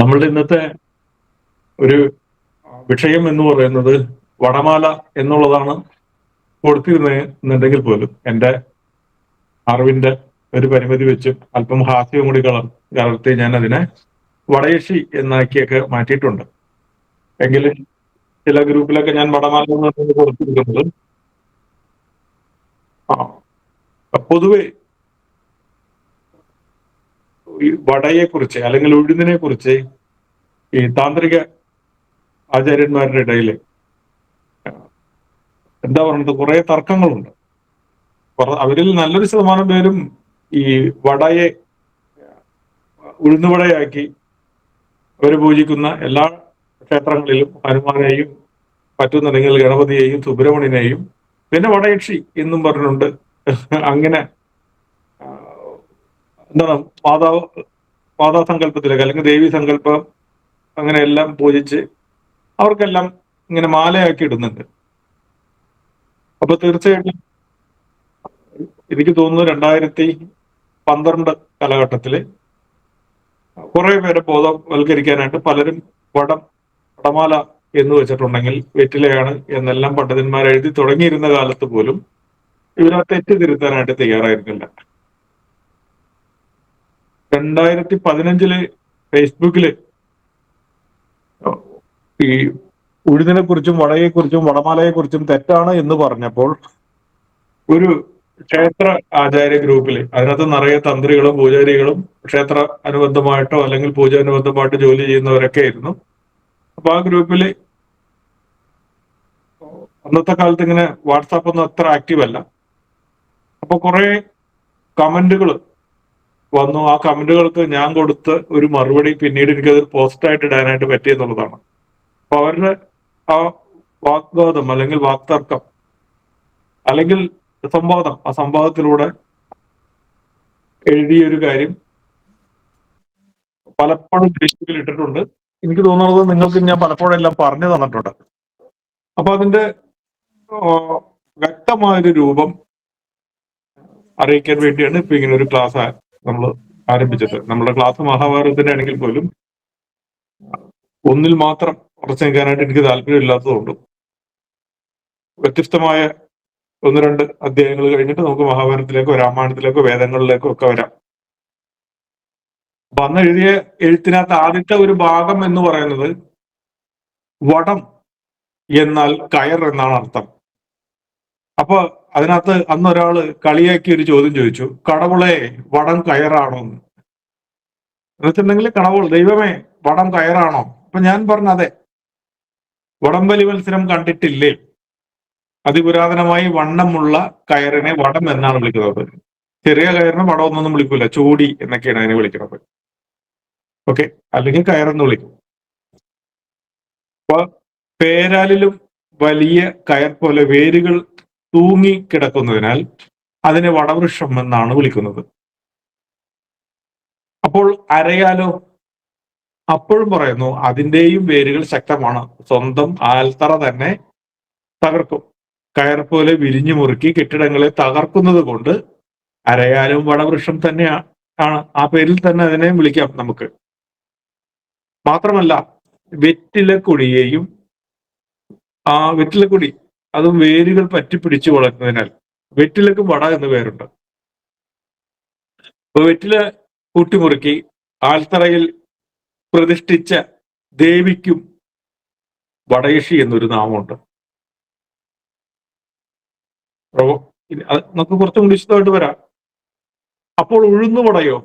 നമ്മളുടെ ഇന്നത്തെ ഒരു വിഷയം എന്ന് പറയുന്നത് വടമാല എന്നുള്ളതാണ് കൊടുത്തിരുന്നെങ്കിൽ പോലും എൻ്റെ അറിവിന്റെ ഒരു പരിമിതി വെച്ച് അല്പം ഹാസ്യം കൂടി കലർത്തി ഞാൻ അതിനെ വടയക്ഷി എന്നാക്കിയൊക്കെ മാറ്റിയിട്ടുണ്ട്. എങ്കിലും ചില ഗ്രൂപ്പിലൊക്കെ ഞാൻ വടമാല എന്നാണ് കൊടുത്തിരിക്കുന്നത്. പൊതുവെ ഈ വടയെ കുറിച്ച് അല്ലെങ്കിൽ ഉഴുന്നിനെ കുറിച്ച് ഈ താന്ത്രിക ആചാര്യന്മാരുടെ ഇടയിൽ എന്താ പറയുന്നത്, കുറെ തർക്കങ്ങളുണ്ട്. അവരിൽ നല്ലൊരു ശതമാനം പേരും ഈ വടയെ ഉഴുന്നുവടയാക്കി അവർ പൂജിക്കുന്ന എല്ലാ ക്ഷേത്രങ്ങളിലും ഹനുമാനെയും പറ്റുന്നുണ്ടെങ്കിൽ ഗണപതിയെയും സുബ്രഹ്മണ്യനെയും പിന്നെ വടയക്ഷി എന്നും പറഞ്ഞിട്ടുണ്ട്. അങ്ങനെ എന്താണ് മാതാസങ്കല്പത്തിലേക്ക് അല്ലെങ്കിൽ ദേവി സങ്കല്പം അങ്ങനെ എല്ലാം പൂജിച്ച് അവർക്കെല്ലാം ഇങ്ങനെ മാലയാക്കി ഇടുന്നുണ്ട്. അപ്പൊ തീർച്ചയായിട്ടും എനിക്ക് തോന്നുന്നു 2012 കാലഘട്ടത്തില് കുറെ പേരെ ബോധവൽക്കരിക്കാനായിട്ട് പലരും വടമാല എന്ന് വെച്ചിട്ടുണ്ടെങ്കിൽ വെറ്റിലയാണ് എന്നെല്ലാം പണ്ഡിതന്മാർ എഴുതി തുടങ്ങിയിരുന്ന കാലത്ത് പോലും ഇവരെ തെറ്റ് തിരുത്താനായിട്ട് തയ്യാറായിരുന്നില്ല. 2015 ഫേസ്ബുക്കില് ഈ ഉഴുതിനെ കുറിച്ചും വടയെക്കുറിച്ചും വടമാലയെക്കുറിച്ചും തെറ്റാണ് എന്ന് പറഞ്ഞപ്പോൾ ഒരു ക്ഷേത്ര ആചാര്യ ഗ്രൂപ്പിൽ അതിനകത്ത് നിറയെ തന്ത്രികളും പൂജാരികളും ക്ഷേത്ര അനുബന്ധമായിട്ടോ അല്ലെങ്കിൽ പൂജാനുബന്ധമായിട്ട് ജോലി ചെയ്യുന്നവരൊക്കെ ആയിരുന്നു. അപ്പൊ ആ ഗ്രൂപ്പില് അന്നത്തെ കാലത്ത് ഇങ്ങനെ വാട്സാപ്പ് ഒന്നും അത്ര ആക്റ്റീവ് അല്ല. അപ്പൊ കുറെ കമന്റുകൾ വന്നു. ആ കമന്റുകൾക്ക് ഞാൻ കൊടുത്ത ഒരു മറുപടി പിന്നീട് എനിക്കത് പോസ്റ്റായിട്ട് ഇടാനായിട്ട് പറ്റിയെന്നുള്ളതാണ്. അപ്പൊ അവരുടെ ആ വാഗ്വാദം അല്ലെങ്കിൽ വാക്തർക്കം അല്ലെങ്കിൽ സംവാദം, ആ സംവാദത്തിലൂടെ എഴുതിയൊരു കാര്യം പലപ്പോഴും ഫേസ്ബുക്കിൽ ഇട്ടിട്ടുണ്ട്. എനിക്ക് തോന്നുന്നത് നിങ്ങൾക്ക് ഞാൻ പലപ്പോഴും എല്ലാം പറഞ്ഞു തന്നിട്ടുണ്ട്. അപ്പൊ അതിന്റെ വ്യക്തമായൊരു രൂപം അറിയിക്കാൻ വേണ്ടിയാണ് ഇപ്പൊ ഇങ്ങനെ ഒരു ക്ലാസ് നമ്മൾ ആരംഭിച്ചത്. നമ്മുടെ ക്ലാസ് മഹാഭാരതത്തിന്റെ ആണെങ്കിൽ പോലും ഒന്നിൽ മാത്രം ഉറച്ചു നിൽക്കാനായിട്ട് എനിക്ക് താല്പര്യമില്ലാത്തതുകൊണ്ടും വ്യത്യസ്തമായ 1-2 അധ്യായങ്ങൾ കഴിഞ്ഞിട്ട് നമുക്ക് മഹാഭാരതത്തിലേക്കോ രാമായണത്തിലേക്കോ വേദങ്ങളിലേക്കോ ഒക്കെ വരാം. അപ്പൊ അന്ന് എഴുതിയ എഴുത്തിനകത്ത് ആദ്യത്തെ ഒരു ഭാഗം എന്ന് പറയുന്നത് വടം എന്നാൽ കയർ എന്നാണ് അർത്ഥം. അപ്പൊ അതിനകത്ത് അന്ന് ഒരാള് കളിയാക്കി ഒരു ചോദ്യം ചോദിച്ചു, കടവുളെ വടം കയറാണോ എന്ന് വെച്ചിട്ടുണ്ടെങ്കിൽ കടവുൾ ദൈവമേ വടം കയറാണോ? അപ്പൊ ഞാൻ പറഞ്ഞു അതെ. വടംവലി മത്സരം കണ്ടിട്ടില്ലേ? അതിപുരാതനമായി വണ്ണമുള്ള കയറിനെ വടം എന്നാണ് വിളിക്കുന്നത്. ചെറിയ കയറിനെ വടം ഒന്നൊന്നും വിളിക്കൂല, ചോടി എന്നൊക്കെയാണ് അതിനെ വിളിക്കുന്നത്. ഓക്കെ, അല്ലെങ്കിൽ കയറെന്ന് വിളിക്കും. അപ്പൊ പേരാലിലും വലിയ കയർ പോലെ വേരുകൾ തൂങ്ങി കിടക്കുന്നതിനാൽ അതിനെ വടവൃക്ഷം എന്നാണ് വിളിക്കുന്നത്. അപ്പോൾ അരയാലോ? അപ്പോഴും പറയുന്നു അതിന്റെയും വേരുകൾ ശക്തമാണ്, സ്വന്തം ആൽത്തറ തന്നെ തകർക്കും. കയർ പോലെ വിരിഞ്ഞു മുറുക്കി കെട്ടിടങ്ങളെ തകർക്കുന്നത് കൊണ്ട് അരയാലും വടവൃക്ഷം തന്നെയാണ്. ആ പേരിൽ തന്നെ അതിനെ വിളിക്കാം നമുക്ക്. മാത്രമല്ല വെറ്റിലക്കൊടിയെയും വെറ്റിലക്കൊടി അതും വേരുകൾ പറ്റിപ്പിടിച്ചു വളർന്നതിനാൽ വെറ്റിലക്ക് വട എന്ന് പേരുണ്ട്. അപ്പൊ വെറ്റില കൂട്ടിമുറുക്കി ആൽത്തറയിൽ പ്രതിഷ്ഠിച്ച ദേവിക്കും വടയക്ഷി എന്നൊരു നാമമുണ്ട്. നമുക്ക് കുറച്ചും കൂടി വിശദമായിട്ട് വരാം. അപ്പോൾ ഉഴുന്നുവടയോ?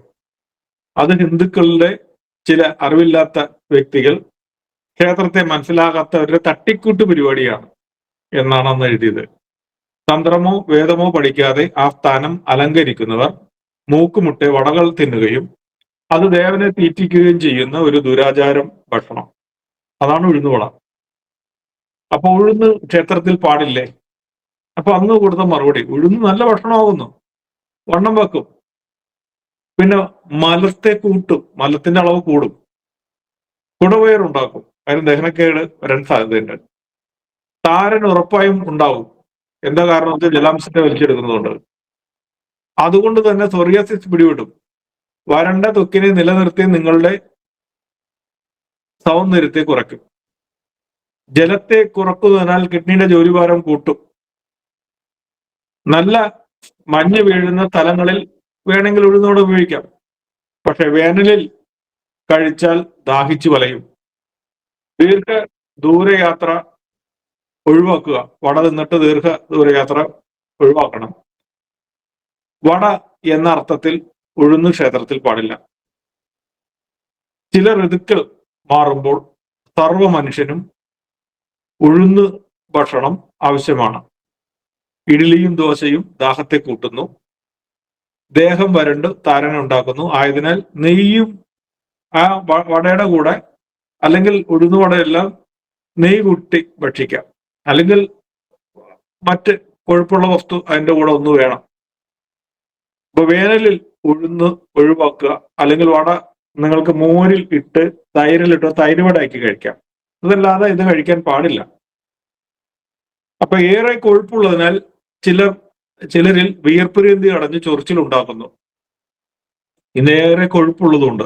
അത് ഹിന്ദുക്കളുടെ ചില അറിവില്ലാത്ത വ്യക്തികൾ ക്ഷേത്രത്തെ മനസ്സിലാകാത്തവരുടെ തട്ടിക്കൂട്ട് പരിപാടിയാണ് എന്നാണ് അന്ന് എഴുതിയത്. തന്ത്രമോ വേദമോ പഠിക്കാതെ ആ സ്ഥാനം അലങ്കരിക്കുന്നവർ മൂക്കുമുട്ടെ വടകൾ തിന്നുകയും അത് ദേവനെ തീറ്റിക്കുകയും ചെയ്യുന്ന ഒരു ദുരാചാരം ഭക്ഷണം. അതാണ് ഉഴുന്നുവട. അപ്പൊ ഉഴുന്ന് ക്ഷേത്രത്തിൽ പാടില്ലേ? അപ്പൊ അന്ന് കൊടുത്ത മറുപടി, ഉഴുന്ന് നല്ല ഭക്ഷണമാകുന്നു, വണ്ണം വെക്കും, പിന്നെ മലത്തെ കൂട്ടും, മലത്തിന്റെ അളവ് കൂടും, കുടവയറുണ്ടാക്കും, അതിന് ദഹനക്കേട് വരാൻ സാധ്യതയുണ്ട്. താരൻ ഉറപ്പായും ഉണ്ടാവും. എന്താ കാരണം വെച്ചാൽ ജലാംശത്തെ വലിച്ചെടുക്കുന്നതുകൊണ്ട്. അതുകൊണ്ട് തന്നെ സോറിയാസിസ് പിടിവിടും. വരണ്ട ത്വക്കിനെ നിലനിർത്തി നിങ്ങളുടെ സൗന്ദര്യത്തെ കുറയ്ക്കും. ജലത്തെ കുറക്കുന്നതിനാൽ കിഡ്നിയുടെ ജോലിഭാരം കൂട്ടും. നല്ല മഞ്ഞ് വീഴുന്ന സ്ഥലങ്ങളിൽ വേണമെങ്കിൽ ഉഴുന്നുവട ഉപയോഗിക്കാം. പക്ഷെ വേനലിൽ കഴിച്ചാൽ ദാഹിച്ചു വലയും. ദീർഘ ദൂരയാത്ര ഒഴിവാക്കുക. വട തിന്നിട്ട് ദീർഘ ദൂരയാത്ര ഒഴിവാക്കണം. വട എന്ന അർത്ഥത്തിൽ ഉഴുന്ന് ക്ഷേത്രത്തിൽ പാടില്ല. ചില ഋതുക്കൾ മാറുമ്പോൾ സർവ മനുഷ്യനും ഉഴുന്ന് ഭക്ഷണം ആവശ്യമാണ്. ഇഡ്ഡലിയും ദോശയും ദാഹത്തെ കൂട്ടുന്നു, ദേഹം വരണ്ട് താരന ഉണ്ടാക്കുന്നു. ആയതിനാൽ നെയ്യും ആ വടയുടെ കൂടെ അല്ലെങ്കിൽ ഉഴുന്നുവടയെല്ലാം നെയ്യ് കൂട്ടി ഭക്ഷിക്കാം. അല്ലെങ്കിൽ മറ്റ് കൊഴുപ്പുള്ള വസ്തു അതിന്റെ കൂടെ ഒന്ന് വേണം. ഇപ്പൊ വേനലിൽ ഉഴുന്ന് ഒഴിവാക്കുക. അല്ലെങ്കിൽ വട നിങ്ങൾക്ക് മോരിൽ ഇട്ട് തൈരിലിട്ടോ തൈര് വട ആക്കി കഴിക്കാം. അതല്ലാതെ ഇത് കഴിക്കാൻ പാടില്ല. അപ്പൊ ഏറെ കൊഴുപ്പുള്ളതിനാൽ ചിലരിൽ വിയർപ്പുരേന്തി അടഞ്ഞ് ചൊറിച്ചിലുണ്ടാക്കുന്നു. ഇന്നേറെ കൊഴുപ്പുള്ളതുകൊണ്ട്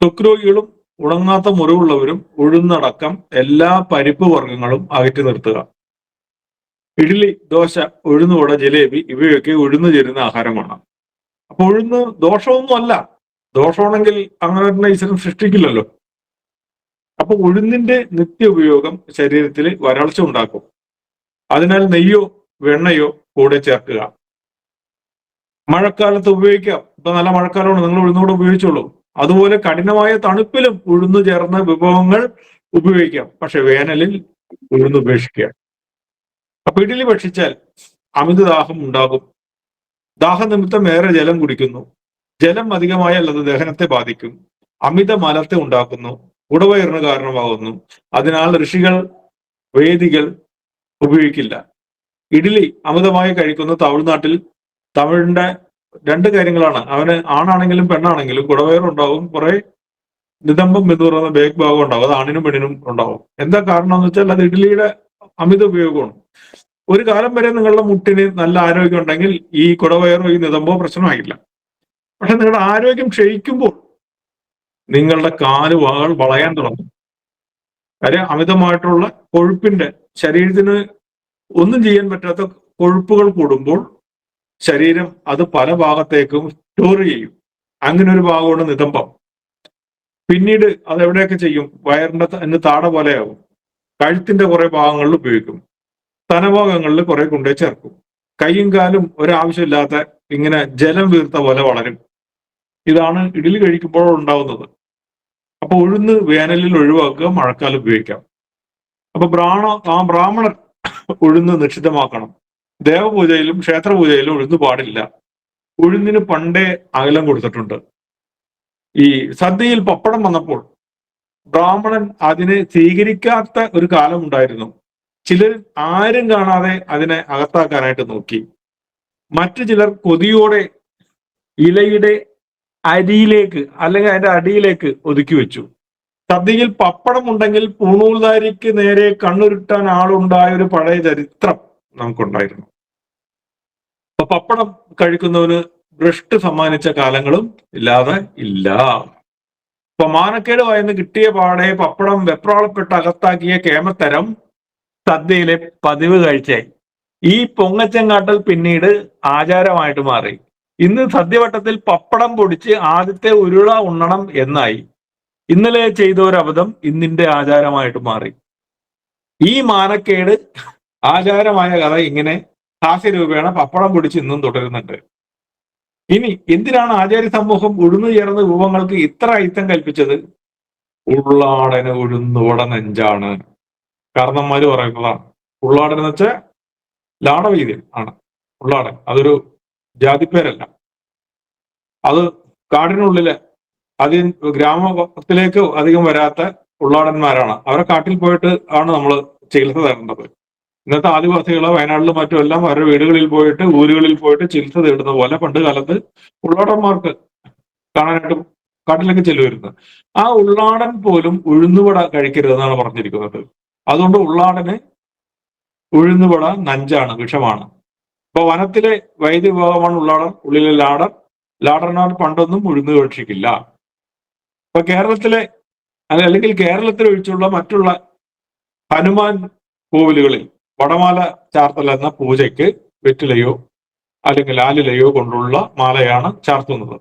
ത്വക്ക് രോഗികളും ഉണങ്ങാത്ത മുറിവുള്ളവരും ഉഴുന്നടക്കം എല്ലാ പരിപ്പ് വർഗ്ഗങ്ങളും അകറ്റി നിർത്തുക. ഇഡ്ഡലി, ദോശ, ഉഴുന്നുവട, ജിലേബി ഇവയൊക്കെ ഉഴുന്നു ചേരുന്ന ആഹാരമാണ്. അപ്പൊ ഉഴുന്ന് ദോഷമൊന്നും അല്ല. ദോഷമാണെങ്കിൽ അങ്ങനെ ഒരു ഈശ്വരൻ സൃഷ്ടിക്കില്ലല്ലോ. അപ്പൊ ഉഴുന്നിന്റെ നിത്യ ഉപയോഗം ശരീരത്തിൽ വരൾച്ച ഉണ്ടാക്കും. അതിനാൽ നെയ്യോ വെണ്ണയോ കൂടെ ചേർക്കുക. മഴക്കാലത്ത് ഉപയോഗിക്കാം. ഇപ്പൊ നല്ല മഴക്കാലമാണ്, നിങ്ങൾ ഉഴുന്നുകൂടെ ഉപയോഗിച്ചോളൂ. അതുപോലെ കഠിനമായ തണുപ്പിലും ഉഴുന്നു ചേർന്ന വിഭവങ്ങൾ ഉപയോഗിക്കാം. പക്ഷെ വേനലിൽ ഉഴുന്ന് ഉപേക്ഷിക്കുക. അപ്പൊ ഇഡ്ഡലി ഭക്ഷിച്ചാൽ അമിതദാഹം ഉണ്ടാകും. ദാഹനിമിത്തം ഏറെ ജലം കുടിക്കുന്നു. ജലം അധികമായാൽ അത് ദഹനത്തെ ബാധിക്കും. അമിത മലത്തെ ഉണ്ടാക്കുന്നു. ഉടവയറിന് കാരണമാകുന്നു. അതിനാൽ ഋഷികൾ, വേദികൾ ഉപയോഗിക്കില്ല. ഇഡ്ഡലി അമിതമായി കഴിക്കുന്ന തമിഴിന്റെ രണ്ട് കാര്യങ്ങളാണ്. അവന് ആണാണെങ്കിലും പെണ്ണാണെങ്കിലും കുടവയറുണ്ടാവും, കുറെ നിതംബം എന്ന് പറയുന്ന ബേക്ക് ഭാഗം ഉണ്ടാവും. അത് ആണിനും പെണ്ണിനും ഉണ്ടാവും. എന്താ കാരണം എന്ന് വെച്ചാൽ അത് ഇഡ്ഡലിയുടെ അമിത ഉപയോഗമാണ്. ഒരു കാലം വരെ നിങ്ങളുടെ മുട്ടിന് നല്ല ആരോഗ്യം ഉണ്ടെങ്കിൽ ഈ കുടവയറോ ഈ നിതംബോ പ്രശ്നമായില്ല. പക്ഷെ നിങ്ങളുടെ ആരോഗ്യം ക്ഷയിക്കുമ്പോൾ നിങ്ങളുടെ കാല് വളയാൻ തുടങ്ങും. കാര്യം അമിതമായിട്ടുള്ള കൊഴുപ്പിന്റെ, ശരീരത്തിന് ഒന്നും ചെയ്യാൻ പറ്റാത്ത കൊഴുപ്പുകൾ കൂടുമ്പോൾ ശരീരം അത് പല ഭാഗത്തേക്കും സ്റ്റോർ ചെയ്യും. അങ്ങനെ ഒരു ഭാഗമാണ് നിതംബം. പിന്നീട് അതെവിടെയൊക്കെ ചെയ്യും? വയറിന്റെ താട പോലെയാകും. കഴുത്തിന്റെ കുറെ ഭാഗങ്ങളിൽ ഉപയോഗിക്കും. സ്തനഭാഗങ്ങളിൽ കുറെ കൊണ്ടേ ചേർക്കും. കൈയും കാലും ഒരാവശ്യമില്ലാത്ത ഇങ്ങനെ ജലം വീർത്ത പോലെ വളരും. ഇതാണ് ഇഡ്ഡലി കഴിക്കുമ്പോൾ ഉണ്ടാവുന്നത്. അപ്പൊ ഉഴുന്ന് വേനലിൽ ഒഴിവാക്കുക, മഴക്കാലം ഉപയോഗിക്കാം. അപ്പൊ ബ്രാഹ്മണർ ഉഴുന്ന് നിഷിദ്ധമാക്കണം. ദേവപൂജയിലും ക്ഷേത്രപൂജയിലും ഉഴുന്ന് പാടില്ല. ഉഴുന്നിന് പണ്ടേ അകലം കൊടുത്തിട്ടുണ്ട്. ഈ സദ്യയിൽ പപ്പടം വന്നപ്പോൾ ബ്രാഹ്മണൻ അതിനെ സ്വീകരിക്കാത്ത ഒരു കാലം ഉണ്ടായിരുന്നു. ചിലർ ആരും കാണാതെ അതിനെ അകത്താക്കാനായിട്ട് നോക്കി. മറ്റു ചിലർ കൊതിയോടെ ഇലയുടെ അരിയിലേക്ക് അല്ലെങ്കിൽ അതിന്റെ അടിയിലേക്ക് ഒതുക്കി വെച്ചു. സദ്യയിൽ പപ്പടം ഉണ്ടെങ്കിൽ പൂണൂൽധാരിക്ക് നേരെ കണ്ണുരുട്ടാൻ ആളുണ്ടായ ഒരു പഴയ ചരിത്രം നമുക്കുണ്ടായിരുന്നു. അപ്പൊ പപ്പടം കഴിക്കുന്നവന് ഭ്രഷ്ട് സമ്മാനിച്ച കാലങ്ങളും ഇല്ലാതെ ഇല്ല. ഇപ്പൊ മാനക്കേട് വായന്ന് കിട്ടിയ പാടെ പപ്പടം വെപ്രാളപ്പെട്ട് അകത്താക്കിയ കേമത്തരം സദ്യയിലെ പതിവ് കാഴ്ചയായി. ഈ പൊങ്ങച്ചങ്കാട്ടൽ പിന്നീട് ആചാരമായിട്ട് മാറി. ഇന്ന് സദ്യവട്ടത്തിൽ പപ്പടം പൊടിച്ച് ആദ്യത്തെ ഉരുള ഉണ്ണണം എന്നായി. ഇന്നലെ ചെയ്ത ഒരു അബദ്ധം ഇന്നിന്റെ ആചാരമായിട്ട് മാറി. ഈ മാനക്കേട് ആചാരമായ കഥ ഇങ്ങനെ ഹാസ്യരൂപേണ പപ്പടം പൊടിച്ച് ഇന്നും തുടരുന്നുണ്ട്. ഇനി എന്തിനാണ് ആചാര്യ സമൂഹം ഉഴുന്നു ചേർന്ന വിഭവങ്ങൾക്ക് ഇത്ര അയിത്തം കൽപ്പിച്ചത്? ഉള്ളാടന് ഉഴുന്നുവട നെഞ്ചാണ്. കാരണന്മാര് പറയുന്നതാണ്. ഉള്ളാടൻ എന്ന് വെച്ചാൽ ലാടവീര്യൻ ആണ് ഉള്ളാടൻ. അതൊരു ജാതിപ്പേരല്ല. അത് കാടിനുള്ളില് ഗ്രാമത്തിലേക്ക് അധികം വരാത്ത ഉള്ളാടന്മാരാണ്. അവരെ കാട്ടിൽ പോയിട്ട് ആണ് നമ്മൾ ചികിത്സ തേടേണ്ടത്. ഇന്നത്തെ ആദിവാസികളോ വയനാട്ടിലും മറ്റും എല്ലാം അവരുടെ വീടുകളിൽ പോയിട്ട് ഊരുകളിൽ പോയിട്ട് ചികിത്സ തേടുന്ന പോലെ പണ്ട് കാലത്ത് ഉള്ളാടന്മാർക്ക് കാണാനായിട്ട് കാട്ടിലേക്ക് ചെല്ലുമായിരുന്നു. ആ ഉള്ളാടൻ പോലും ഉഴുന്നുവട കഴിക്കരുതെന്നാണ് പറഞ്ഞിരിക്കുന്നത്. അതുകൊണ്ട് ഉള്ളാടന് ഉഴുന്നുവട നഞ്ചാണ്, വിഷമാണ്. ഇപ്പൊ വനത്തിലെ വൈദ്യവിഭാഗമാണ് ഉള്ളാടൻ. ഉള്ളിലെ ലാടർ. ലാടർമാർ പണ്ടൊന്നും ഉഴുന്ന് ഭക്ഷിക്കില്ല. ഇപ്പൊ കേരളത്തിലെ അല്ലെങ്കിൽ കേരളത്തിൽ ഒഴിച്ചുള്ള മറ്റുള്ള ഹനുമാൻ കോവിലുകളിൽ വടമാല ചാർത്തൽ എന്ന പൂജയ്ക്ക് വെറ്റിലയോ അല്ലെങ്കിൽ ആലിലയോ കൊണ്ടുള്ള മാലയാണ് ചാർത്തുന്നത്.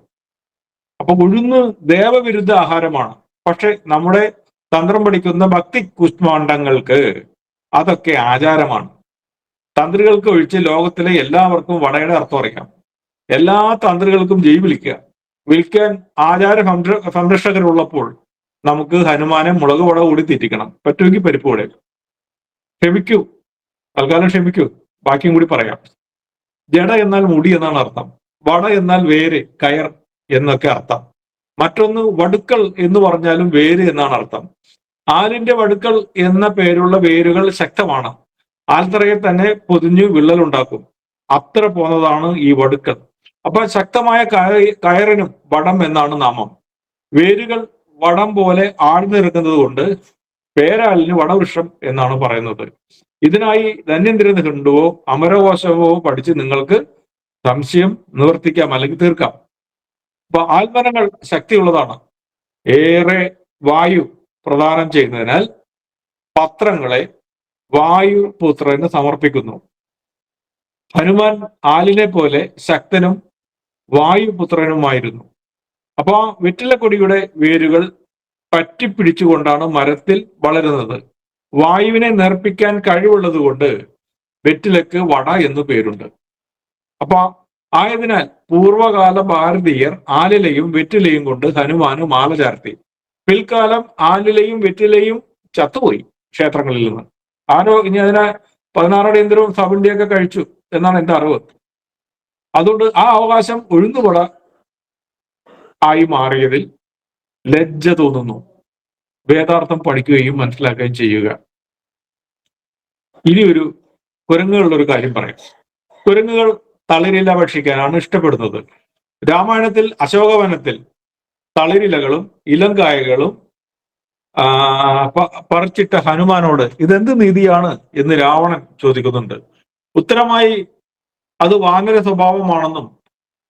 അപ്പൊ ഉഴുന്ന് ദേവവിരുദ്ധ ആഹാരമാണ്. പക്ഷെ നമ്മുടെ തന്ത്രം പഠിക്കുന്ന ഭക്തി കുഷ്മാണ്ഡങ്ങൾക്ക് അതൊക്കെ ആചാരമാണ്. തന്ത്രികൾക്ക് ഒഴിച്ച് ലോകത്തിലെ എല്ലാവർക്കും വടയുടെ അർത്ഥം അറിയാം. എല്ലാ തന്ത്രികൾക്കും ജയ് വിളിക്കാൻ ആചാര സംരക്ഷകരുള്ളപ്പോൾ നമുക്ക് ഹനുമാനെ മുളക് വട കൂടി തീറ്റിക്കണം, പറ്റുമെങ്കിൽ പരിപ്പ് വട. ക്ഷമിക്കൂ, തൽക്കാലം ക്ഷമിക്കൂ, ബാക്കിയും കൂടി പറയാം. ജട എന്നാൽ മുടി എന്നാണ് അർത്ഥം. വട എന്നാൽ വേര്, കയർ എന്നൊക്കെ അർത്ഥം. മറ്റൊന്ന് വടുക്കൾ എന്ന് പറഞ്ഞാലും വേര് എന്നാണ് അർത്ഥം. ആലിന്റെ വടുക്കൾ എന്ന പേരുള്ള വേരുകൾ ശക്തമാണ്. ആൽത്തറയിൽ തന്നെ പൊതിഞ്ഞു വിള്ളലുണ്ടാക്കും. അത്ര പോന്നതാണ് ഈ വടുക്കൾ. അപ്പൊ ശക്തമായ കയറിനും വടം എന്നാണ് നാമം. വേരുകൾ വടം പോലെ ആഴ്ന്നിറങ്ങുന്നത് കൊണ്ട് പേരാലിന് വടവൃക്ഷം എന്നാണ് പറയുന്നത്. ഇതിനായി ധന്യന്തിര നിഘണ്ടുവോ അമരകോശവോ പഠിച്ച് നിങ്ങൾക്ക് സംശയം നിവർത്തിക്കാം, അല്ലെങ്കിൽ തീർക്കാം. അപ്പൊ ആൽമരങ്ങൾ ശക്തിയുള്ളതാണ്. ഏറെ വായു പ്രദാനം ചെയ്യുന്നതിനാൽ പത്രങ്ങളെ വായുപുത്രന് സമർപ്പിക്കുന്നു. ഹനുമാൻ ആലിനെ പോലെ ശക്തനും വായുപുത്രനുമായിരുന്നു. അപ്പൊ ആ വെറ്റിലക്കൊടിയുടെ വേരുകൾ പറ്റിപ്പിടിച്ചുകൊണ്ടാണ് മരത്തിൽ വളരുന്നത്. വായുവിനെ നേർപ്പിക്കാൻ കഴിവുള്ളത് കൊണ്ട് വെറ്റിലക്ക് വട എന്നു പേരുണ്ട്. അപ്പൊ ആയതിനാൽ പൂർവകാല ഭാരതീയർ ആലിലയും വെറ്റിലയും കൊണ്ട് ഹനുമാന് മാല ചാർത്തി. പിൽക്കാലം ആലിലയും വെറ്റിലയും ചത്തുപോയി ക്ഷേത്രങ്ങളിൽ നിന്ന്. ആരോ ഇനി അതിനെ 16 അടിയന്തരവും സബിണ്ടിയൊക്കെ കഴിച്ചു എന്നാണ് എന്റെ അറിവ്. അതുകൊണ്ട് ആ അവകാശം ഉഴുന്നുവട ആയി മാറിയതിൽ ലജ്ജ തോന്നുന്നു. വേദാർത്ഥം പഠിക്കുകയും മനസ്സിലാക്കുകയും ചെയ്യുക. ഇനി ഒരു കുരങ്ങുകളുടെ ഒരു കാര്യം പറയാം. കുരങ്ങുകൾ തളിരില ഭക്ഷിക്കാനാണ് ഇഷ്ടപ്പെടുന്നത്. രാമായണത്തിൽ അശോകവനത്തിൽ തളിരിലകളും ഇലങ്കായകളും പറിച്ചിട്ട ഹനുമാനോട് ഇതെന്ത് നീതിയാണ് എന്ന് രാവണൻ ചോദിക്കുന്നുണ്ട്. ഉത്തരമായി അത് വാനര സ്വഭാവമാണെന്നും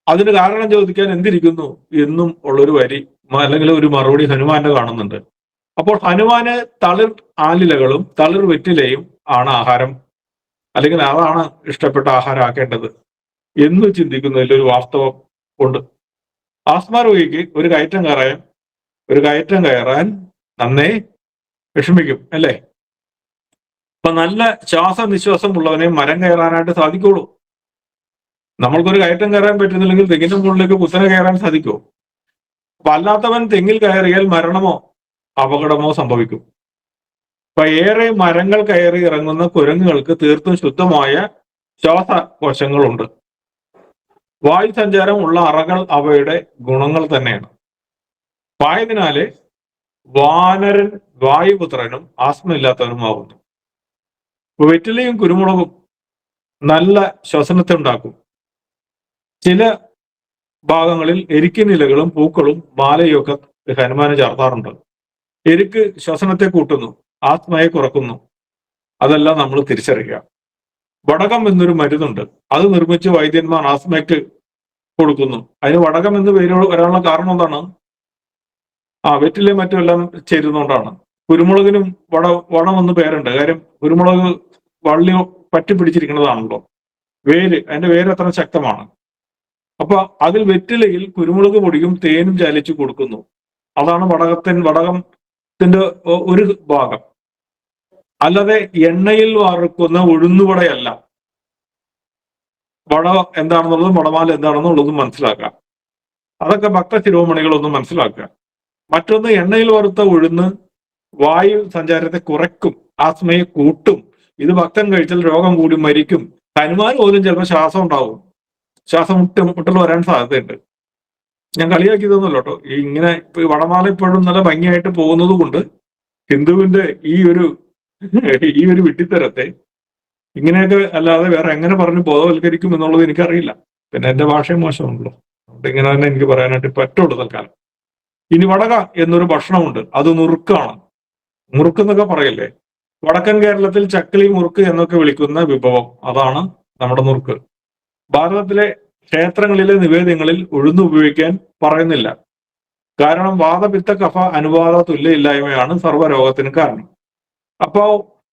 അതിന് കാരണം ചോദിക്കാൻ എന്തിരിക്കുന്നു എന്നും ഉള്ളൊരു വരി അല്ലെങ്കിൽ ഒരു മറുപടി ഹനുമാന്റെ കാണുന്നുണ്ട്. അപ്പോൾ ഹനുമാന് തളിർ ആലിലകളും തളിർ വെറ്റിലയും ആണ് ആഹാരം, അല്ലെങ്കിൽ അതാണ് ഇഷ്ടപ്പെട്ട ആഹാരം ആക്കേണ്ടത് എന്ന് ചിന്തിക്കുന്നതിൽ ഒരു വാസ്തവം ഉണ്ട്. ആസ്മാരോഗിക്ക് ഒരു കയറ്റം കയറാൻ നന്നേ വിഷമിക്കും, അല്ലേ? അപ്പൊ നല്ല ശ്വാസനിശ്വാസം ഉള്ളവനെ മരം കയറാനായിട്ട് സാധിക്കുള്ളൂ. നമ്മൾക്കൊരു കയറ്റം കയറാൻ പറ്റുന്നില്ലെങ്കിൽ തെങ്ങിന്റെ മുകളിലേക്ക് കുത്തനെ കയറാൻ സാധിക്കുമോ? അപ്പൊ അല്ലാത്തവൻ തെങ്ങിൽ കയറിയാൽ മരണമോ അപകടമോ സംഭവിക്കും. അപ്പൊ ഏറെ മരങ്ങൾ കയറി ഇറങ്ങുന്ന കുരങ്ങുകൾക്ക് തീർത്തും ശുദ്ധമായ ശ്വാസകോശങ്ങളുണ്ട്. വായു സഞ്ചാരം ഉള്ള അറകൾ അവയുടെ ഗുണങ്ങൾ തന്നെയാണ്. ആയതിനാല് വാനരൻ വായുപുത്രനും ആസ്മയില്ലാത്തവനുമാകുന്നു. വെറ്റിലയും കുരുമുളകും നല്ല ശ്വസനത്തെ ഉണ്ടാക്കും. ചില ഭാഗങ്ങളിൽ എരിക്കിനിലകളും പൂക്കളും മാലയും ഒക്കെ ഹനുമാന് ചാർത്താറുണ്ട്. എരിക്ക് ശ്വസനത്തെ കൂട്ടുന്നു, ആത്മയെ കുറക്കുന്നു. അതെല്ലാം നമ്മൾ തിരിച്ചറിയുക. വടകം എന്നൊരു മരുന്നുണ്ട്. അത് നിർമ്മിച്ച് വൈദ്യന്മാർ ആസ്മയ്ക്ക് കൊടുക്കുന്നു. അതിന് വടകം എന്ന് പേര് വരാനുള്ള കാരണം എന്താണ്? വെറ്റിലയും മറ്റുമെല്ലാം ചേരുന്നതുകൊണ്ടാണ്. കുരുമുളകിനും വടം എന്ന് പേരുണ്ട്. കാര്യം കുരുമുളക് വള്ളി പറ്റി പിടിച്ചിരിക്കുന്നതാണല്ലോ. അതിന്റെ വേര് അത്ര ശക്തമാണ്. അപ്പൊ അതിൽ വെറ്റിലയിൽ കുരുമുളക് പൊടിയും തേനും ചാലിച്ച് കൊടുക്കുന്നു. അതാണ് വടകത്തിന്റെ ഒരു ഭാഗം. അല്ലാതെ എണ്ണയിൽ വറുക്കുന്ന ഉഴുന്നുവടയല്ല. വട എന്താണെന്നുള്ളതും വടമാല എന്താണെന്നുള്ളതും മനസ്സിലാക്കാം. അതൊക്കെ ഭക്തശിരോമണികളൊന്നും മനസ്സിലാക്കുക. മറ്റൊന്ന്, എണ്ണയിൽ വറുത്ത ഉഴുന്ന് വായു സഞ്ചാരത്തെ കുറയ്ക്കും, ആസ്മയെ കൂട്ടും. ഇത് ഭക്തൻ കഴിച്ചാൽ രോഗം കൂടി മരിക്കും. ഹനുമാൻ പോലും ചിലപ്പോൾ ശ്വാസം മുട്ടൽ വരാൻ സാധ്യതയുണ്ട്. ഞാൻ കളിയാക്കിയതൊന്നുമല്ല കേട്ടോ. ഇങ്ങനെ ഇപ്പൊ വടമാല ഇപ്പോഴും നല്ല ഭംഗിയായിട്ട് പോകുന്നത് കൊണ്ട് ഹിന്ദുവിന്റെ ഈ ഒരു വിഡ്ഢിത്തരത്തെ ഇങ്ങനെയൊക്കെ അല്ലാതെ വേറെ എങ്ങനെ പറഞ്ഞ് ബോധവൽക്കരിക്കും എന്നുള്ളത് എനിക്കറിയില്ല. പിന്നെ എന്റെ ഭാഷയും മോശമാണല്ലോ. അതുകൊണ്ട് ഇങ്ങനെ തന്നെ എനിക്ക് പറയാനായിട്ട് പറ്റുള്ളൂ തൽക്കാലം. ഇനി വടക എന്നൊരു ഭക്ഷണമുണ്ട്. അത് നുറുക്കാണ്. മുറുക്ക് എന്നൊക്കെ പറയല്ലേ. വടക്കൻ കേരളത്തിൽ ചക്കിളി മുറുക്ക് എന്നൊക്കെ വിളിക്കുന്ന വിഭവം അതാണ് നമ്മുടെ നുറുക്ക്. ഭാരതത്തിലെ ക്ഷേത്രങ്ങളിലെ നിവേദ്യങ്ങളിൽ ഉഴുന്ന് ഉപയോഗിക്കാൻ പറയുന്നില്ല. കാരണം വാതപിത്ത കഫ അനുപാത തുല്യമില്ലായ്മയാണ് സർവ്വരോഗത്തിനും കാരണം. അപ്പോ